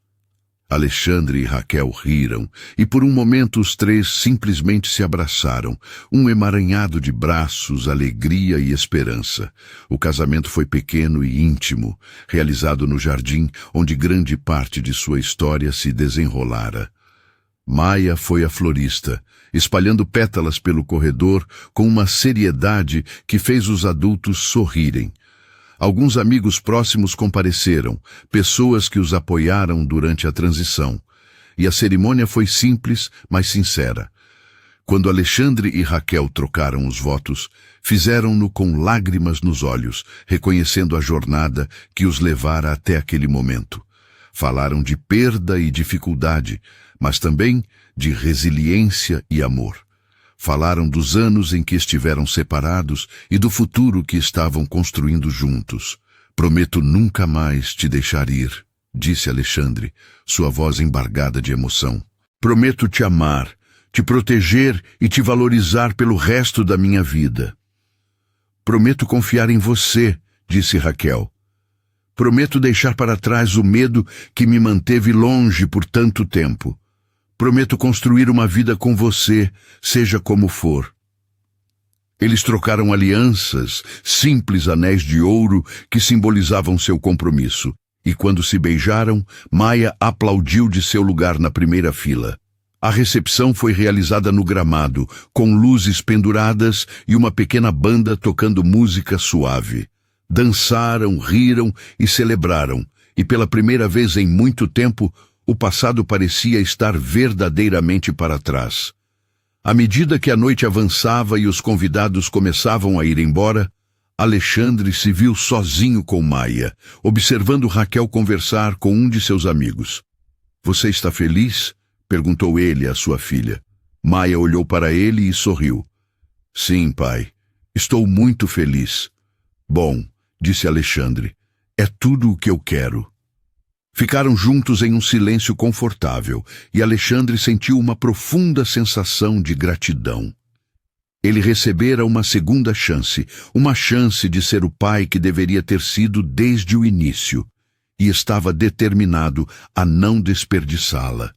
Alexandre e Raquel riram, e por um momento os três simplesmente se abraçaram, um emaranhado de braços, alegria e esperança. O casamento foi pequeno e íntimo, realizado no jardim, onde grande parte de sua história se desenrolara. Maia foi a florista, espalhando pétalas pelo corredor com uma seriedade que fez os adultos sorrirem. Alguns amigos próximos compareceram, pessoas que os apoiaram durante a transição. E a cerimônia foi simples, mas sincera. Quando Alexandre e Raquel trocaram os votos, fizeram-no com lágrimas nos olhos, reconhecendo a jornada que os levara até aquele momento. Falaram de perda e dificuldade, mas também de resiliência e amor. Falaram dos anos em que estiveram separados e do futuro que estavam construindo juntos. "Prometo nunca mais te deixar ir", disse Alexandre, sua voz embargada de emoção. "Prometo te amar, te proteger e te valorizar pelo resto da minha vida." "Prometo confiar em você", disse Raquel. "Prometo deixar para trás o medo que me manteve longe por tanto tempo. Prometo construir uma vida com você, seja como for. Eles trocaram alianças, simples anéis de ouro que simbolizavam seu compromisso. E quando se beijaram, Maia aplaudiu de seu lugar na primeira fila. A recepção foi realizada no gramado, com luzes penduradas e uma pequena banda tocando música suave. Dançaram, riram e celebraram, e pela primeira vez em muito tempo, o passado parecia estar verdadeiramente para trás. À medida que a noite avançava e os convidados começavam a ir embora, Alexandre se viu sozinho com Maia, observando Raquel conversar com um de seus amigos. "Você está feliz?" perguntou ele à sua filha. Maia olhou para ele e sorriu. "Sim, pai. Estou muito feliz." "Bom", disse Alexandre, "é tudo o que eu quero." Ficaram juntos em um silêncio confortável, e Alexandre sentiu uma profunda sensação de gratidão. Ele recebera uma segunda chance, uma chance de ser o pai que deveria ter sido desde o início, e estava determinado a não desperdiçá-la.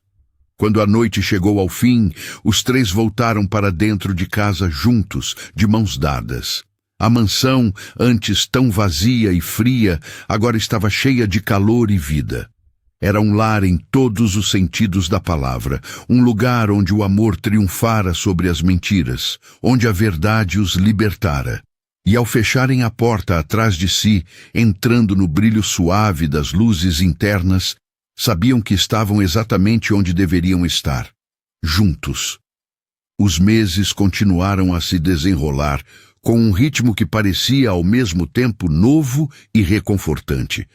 Quando a noite chegou ao fim, os três voltaram para dentro de casa juntos, de mãos dadas. A mansão, antes tão vazia e fria, agora estava cheia de calor e vida. Era um lar em todos os sentidos da palavra, um lugar onde o amor triunfara sobre as mentiras, onde a verdade os libertara. E ao fecharem a porta atrás de si, entrando no brilho suave das luzes internas, sabiam que estavam exatamente onde deveriam estar, juntos. Os meses continuaram a se desenrolar, com um ritmo que parecia ao mesmo tempo novo e reconfortante.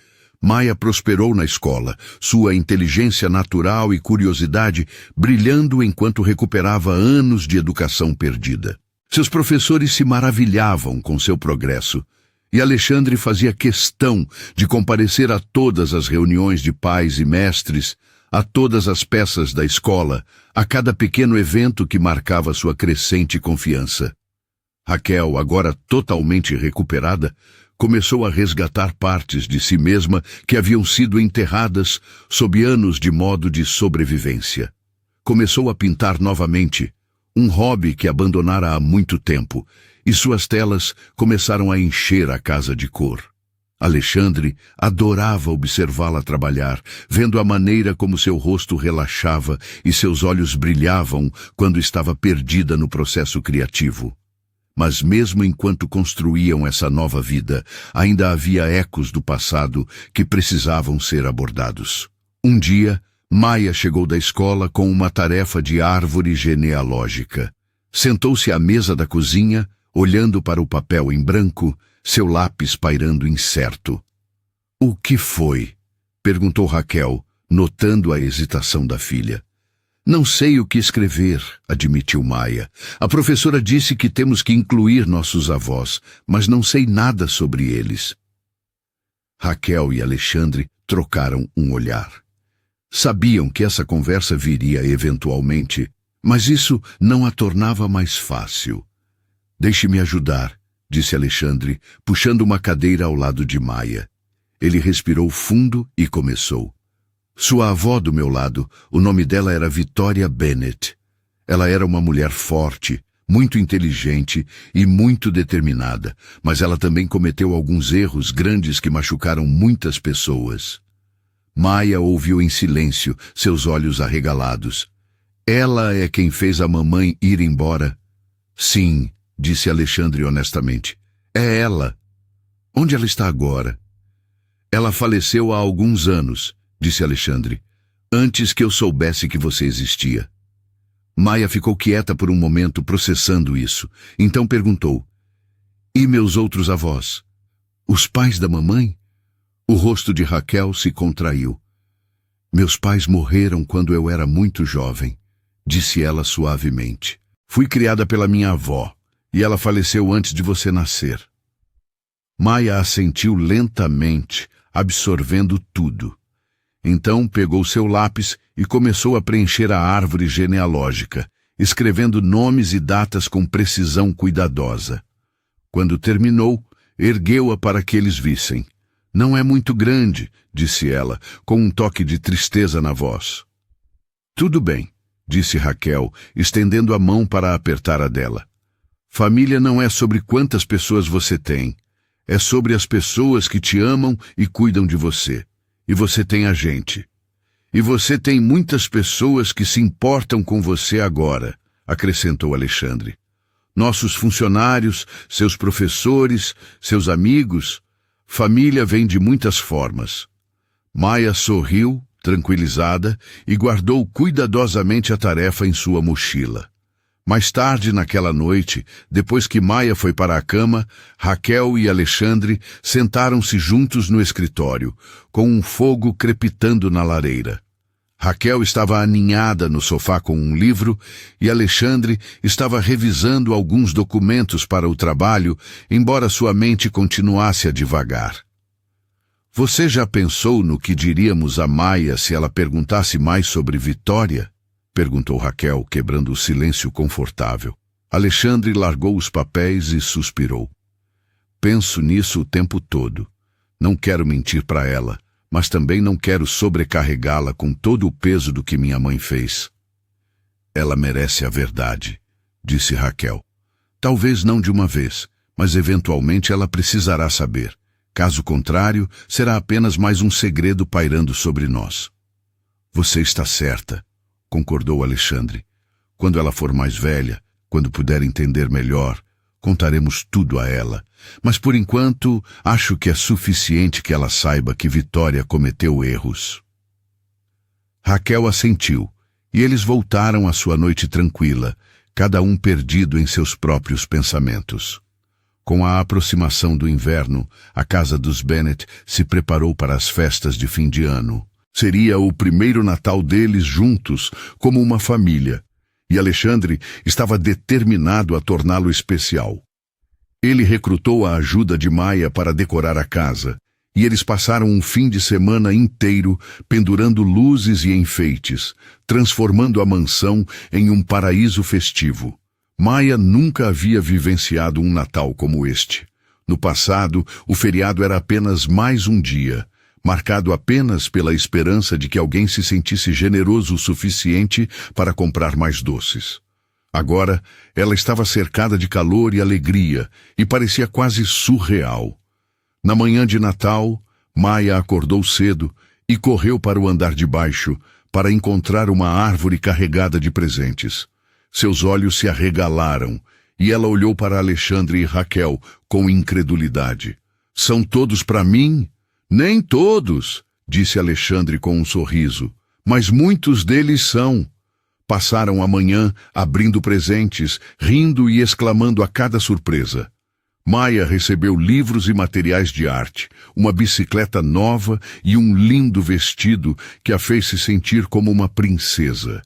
Maia prosperou na escola, sua inteligência natural e curiosidade brilhando enquanto recuperava anos de educação perdida. Seus professores se maravilhavam com seu progresso, e Alexandre fazia questão de comparecer a todas as reuniões de pais e mestres, a todas as peças da escola, a cada pequeno evento que marcava sua crescente confiança. Raquel, agora totalmente recuperada, começou a resgatar partes de si mesma que haviam sido enterradas sob anos de modo de sobrevivência. Começou a pintar novamente, um hobby que abandonara há muito tempo, e suas telas começaram a encher a casa de cor. Alexandre adorava observá-la trabalhar, vendo a maneira como seu rosto relaxava e seus olhos brilhavam quando estava perdida no processo criativo. Mas mesmo enquanto construíam essa nova vida, ainda havia ecos do passado que precisavam ser abordados. Um dia, Maia chegou da escola com uma tarefa de árvore genealógica. Sentou-se à mesa da cozinha, olhando para o papel em branco, seu lápis pairando incerto. "O que foi?" perguntou Raquel, notando a hesitação da filha. "Não sei o que escrever", admitiu Maia. "A professora disse que temos que incluir nossos avós, mas não sei nada sobre eles." Raquel e Alexandre trocaram um olhar. Sabiam que essa conversa viria eventualmente, mas isso não a tornava mais fácil. "Deixe-me ajudar", disse Alexandre, puxando uma cadeira ao lado de Maia. Ele respirou fundo e começou. "Sua avó do meu lado, o nome dela era Victoria Bennett. Ela era uma mulher forte, muito inteligente e muito determinada, mas ela também cometeu alguns erros grandes que machucaram muitas pessoas." Maia ouviu em silêncio, seus olhos arregalados. "Ela é quem fez a mamãe ir embora?" "Sim", disse Alexandre honestamente. "É ela." "Onde ela está agora?" "Ela faleceu há alguns anos", disse Alexandre, "antes que eu soubesse que você existia." Maia ficou quieta por um momento, processando isso. Então perguntou: "E meus outros avós? Os pais da mamãe?" O rosto de Raquel se contraiu. "Meus pais morreram quando eu era muito jovem", disse ela suavemente. "Fui criada pela minha avó, e ela faleceu antes de você nascer." Maia assentiu lentamente, absorvendo tudo. Então pegou seu lápis e começou a preencher a árvore genealógica, escrevendo nomes e datas com precisão cuidadosa. Quando terminou, ergueu-a para que eles vissem. "Não é muito grande", disse ela, com um toque de tristeza na voz. "Tudo bem", disse Raquel, estendendo a mão para apertar a dela. Família não é sobre quantas pessoas você tem. É sobre as pessoas que te amam e cuidam de você. E você tem a gente. E você tem muitas pessoas que se importam com você agora, acrescentou Alexandre. Nossos funcionários, seus professores, seus amigos. Família vem de muitas formas. Maia sorriu, tranquilizada, e guardou cuidadosamente a tarefa em sua mochila. Mais tarde naquela noite, depois que Maia foi para a cama, Raquel e Alexandre sentaram-se juntos no escritório, com um fogo crepitando na lareira. Raquel estava aninhada no sofá com um livro e Alexandre estava revisando alguns documentos para o trabalho, embora sua mente continuasse a divagar. Você já pensou no que diríamos a Maia se ela perguntasse mais sobre Vitória? Perguntou Raquel, quebrando o silêncio confortável. Alexandre largou os papéis e suspirou. Penso nisso o tempo todo. Não quero mentir para ela, mas também não quero sobrecarregá-la com todo o peso do que minha mãe fez. Ela merece a verdade, disse Raquel. Talvez não de uma vez, mas eventualmente ela precisará saber. Caso contrário, será apenas mais um segredo pairando sobre nós. Você está certa, concordou Alexandre. Quando ela for mais velha, quando puder entender melhor, contaremos tudo a ela. Mas por enquanto, acho que é suficiente que ela saiba que Vitória cometeu erros. Raquel assentiu, e eles voltaram à sua noite tranquila, cada um perdido em seus próprios pensamentos. Com a aproximação do inverno, a casa dos Bennet se preparou para as festas de fim de ano. Seria o primeiro Natal deles juntos, como uma família, e Alexandre estava determinado a torná-lo especial. Ele recrutou a ajuda de Maia para decorar a casa, e eles passaram um fim de semana inteiro pendurando luzes e enfeites, transformando a mansão em um paraíso festivo. Maia nunca havia vivenciado um Natal como este. No passado, o feriado era apenas mais um dia, marcado apenas pela esperança de que alguém se sentisse generoso o suficiente para comprar mais doces. Agora, ela estava cercada de calor e alegria, e parecia quase surreal. Na manhã de Natal, Maia acordou cedo e correu para o andar de baixo para encontrar uma árvore carregada de presentes. Seus olhos se arregalaram, e ela olhou para Alexandre e Raquel com incredulidade. São todos para mim? Nem todos, disse Alexandre com um sorriso, mas muitos deles são. Passaram a manhã abrindo presentes, rindo e exclamando a cada surpresa. Maia recebeu livros e materiais de arte, uma bicicleta nova e um lindo vestido que a fez se sentir como uma princesa.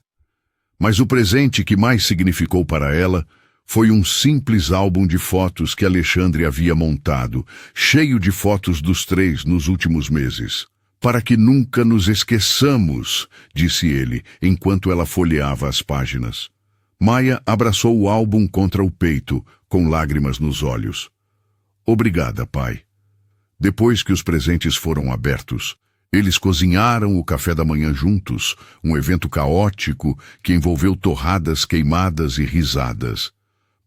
Mas o presente que mais significou para ela foi um simples álbum de fotos que Alexandre havia montado, cheio de fotos dos três nos últimos meses. Para que nunca nos esqueçamos, disse ele, enquanto ela folheava as páginas. Maia abraçou o álbum contra o peito, com lágrimas nos olhos. Obrigada, pai. Depois que os presentes foram abertos, eles cozinharam o café da manhã juntos, um evento caótico que envolveu torradas queimadas e risadas.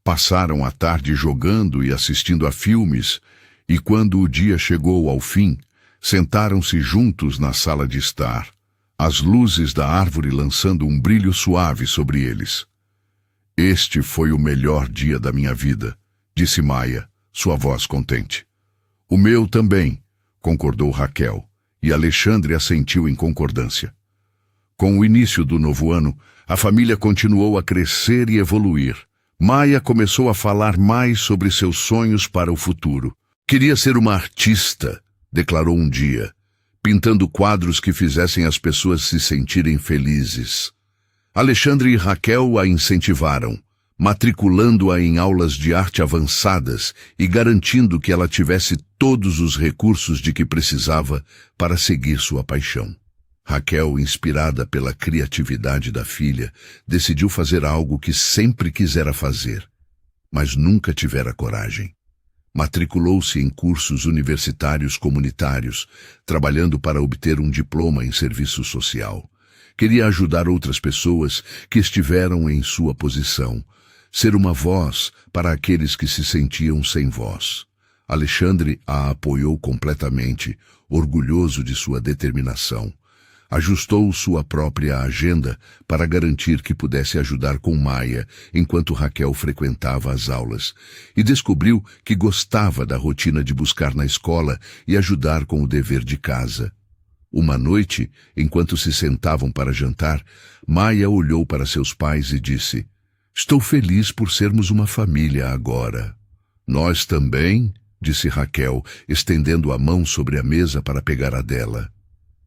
Passaram a tarde jogando e assistindo a filmes, e quando o dia chegou ao fim, sentaram-se juntos na sala de estar, as luzes da árvore lançando um brilho suave sobre eles. Este foi o melhor dia da minha vida, disse Maia, sua voz contente. O meu também, concordou Raquel, e Alexandre assentiu em concordância. Com o início do novo ano, a família continuou a crescer e evoluir. Maia começou a falar mais sobre seus sonhos para o futuro. Queria ser uma artista, declarou um dia, pintando quadros que fizessem as pessoas se sentirem felizes. Alexandre e Raquel a incentivaram, matriculando-a em aulas de arte avançadas e garantindo que ela tivesse todos os recursos de que precisava para seguir sua paixão. Raquel, inspirada pela criatividade da filha, decidiu fazer algo que sempre quisera fazer, mas nunca tivera coragem. Matriculou-se em cursos universitários comunitários, trabalhando para obter um diploma em serviço social. Queria ajudar outras pessoas que estiveram em sua posição. Ser uma voz para aqueles que se sentiam sem voz. Alexandre a apoiou completamente, orgulhoso de sua determinação. Ajustou sua própria agenda para garantir que pudesse ajudar com Maia enquanto Raquel frequentava as aulas, e descobriu que gostava da rotina de buscar na escola e ajudar com o dever de casa. Uma noite, enquanto se sentavam para jantar, Maia olhou para seus pais e disse: "Estou feliz por sermos uma família agora." "Nós também", disse Raquel, estendendo a mão sobre a mesa para pegar a dela.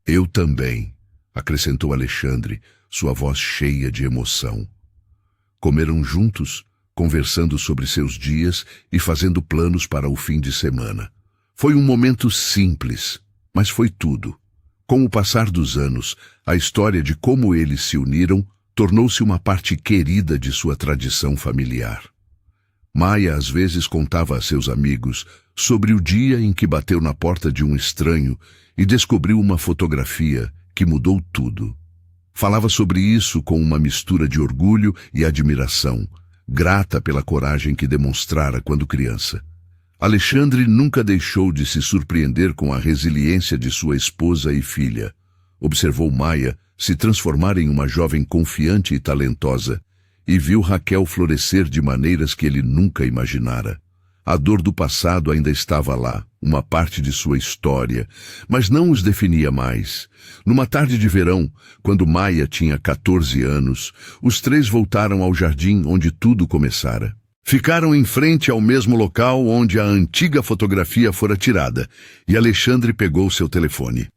"Eu também", acrescentou Alexandre, sua voz cheia de emoção. Comeram juntos, conversando sobre seus dias e fazendo planos para o fim de semana. Foi um momento simples, mas foi tudo. Com o passar dos anos, a história de como eles se uniram tornou-se uma parte querida de sua tradição familiar. Maia às vezes contava a seus amigos sobre o dia em que bateu na porta de um estranho e descobriu uma fotografia que mudou tudo. Falava sobre isso com uma mistura de orgulho e admiração, grata pela coragem que demonstrara quando criança. Alexandre nunca deixou de se surpreender com a resiliência de sua esposa e filha. Observou Maia se transformar em uma jovem confiante e talentosa, e viu Raquel florescer de maneiras que ele nunca imaginara. A dor do passado ainda estava lá, uma parte de sua história, mas não os definia mais. Numa tarde de verão, quando Maia tinha 14 anos, os três voltaram ao jardim onde tudo começara. Ficaram em frente ao mesmo local onde a antiga fotografia fora tirada, e Alexandre pegou seu telefone.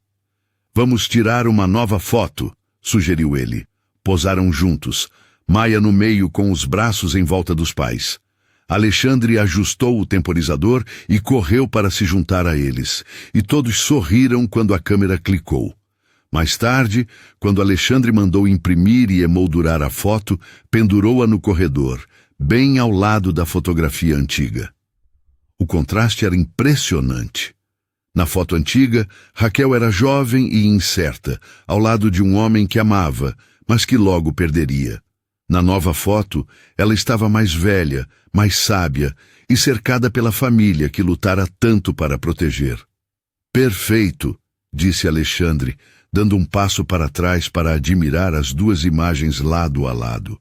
"Vamos tirar uma nova foto", sugeriu ele. Posaram juntos, Maia no meio com os braços em volta dos pais. Alexandre ajustou o temporizador e correu para se juntar a eles, e todos sorriram quando a câmera clicou. Mais tarde, quando Alexandre mandou imprimir e emoldurar a foto, pendurou-a no corredor, bem ao lado da fotografia antiga. O contraste era impressionante. Na foto antiga, Raquel era jovem e incerta, ao lado de um homem que amava, mas que logo perderia. Na nova foto, ela estava mais velha, mais sábia e cercada pela família que lutara tanto para proteger. "Perfeito", disse Alexandre, dando um passo para trás para admirar as duas imagens lado a lado.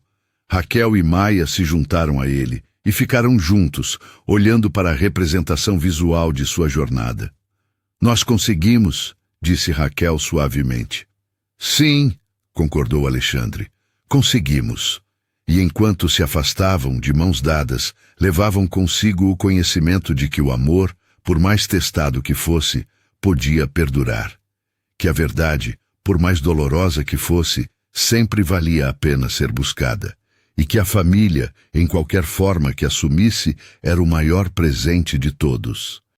Raquel e Maia se juntaram a ele e ficaram juntos, olhando para a representação visual de sua jornada. "Nós conseguimos", disse Raquel suavemente. "Sim", concordou Alexandre, "conseguimos." E enquanto se afastavam de mãos dadas, levavam consigo o conhecimento de que o amor, por mais testado que fosse, podia perdurar. Que a verdade, por mais dolorosa que fosse, sempre valia a pena ser buscada. E que a família, em qualquer forma que assumisse, era o maior presente de todos.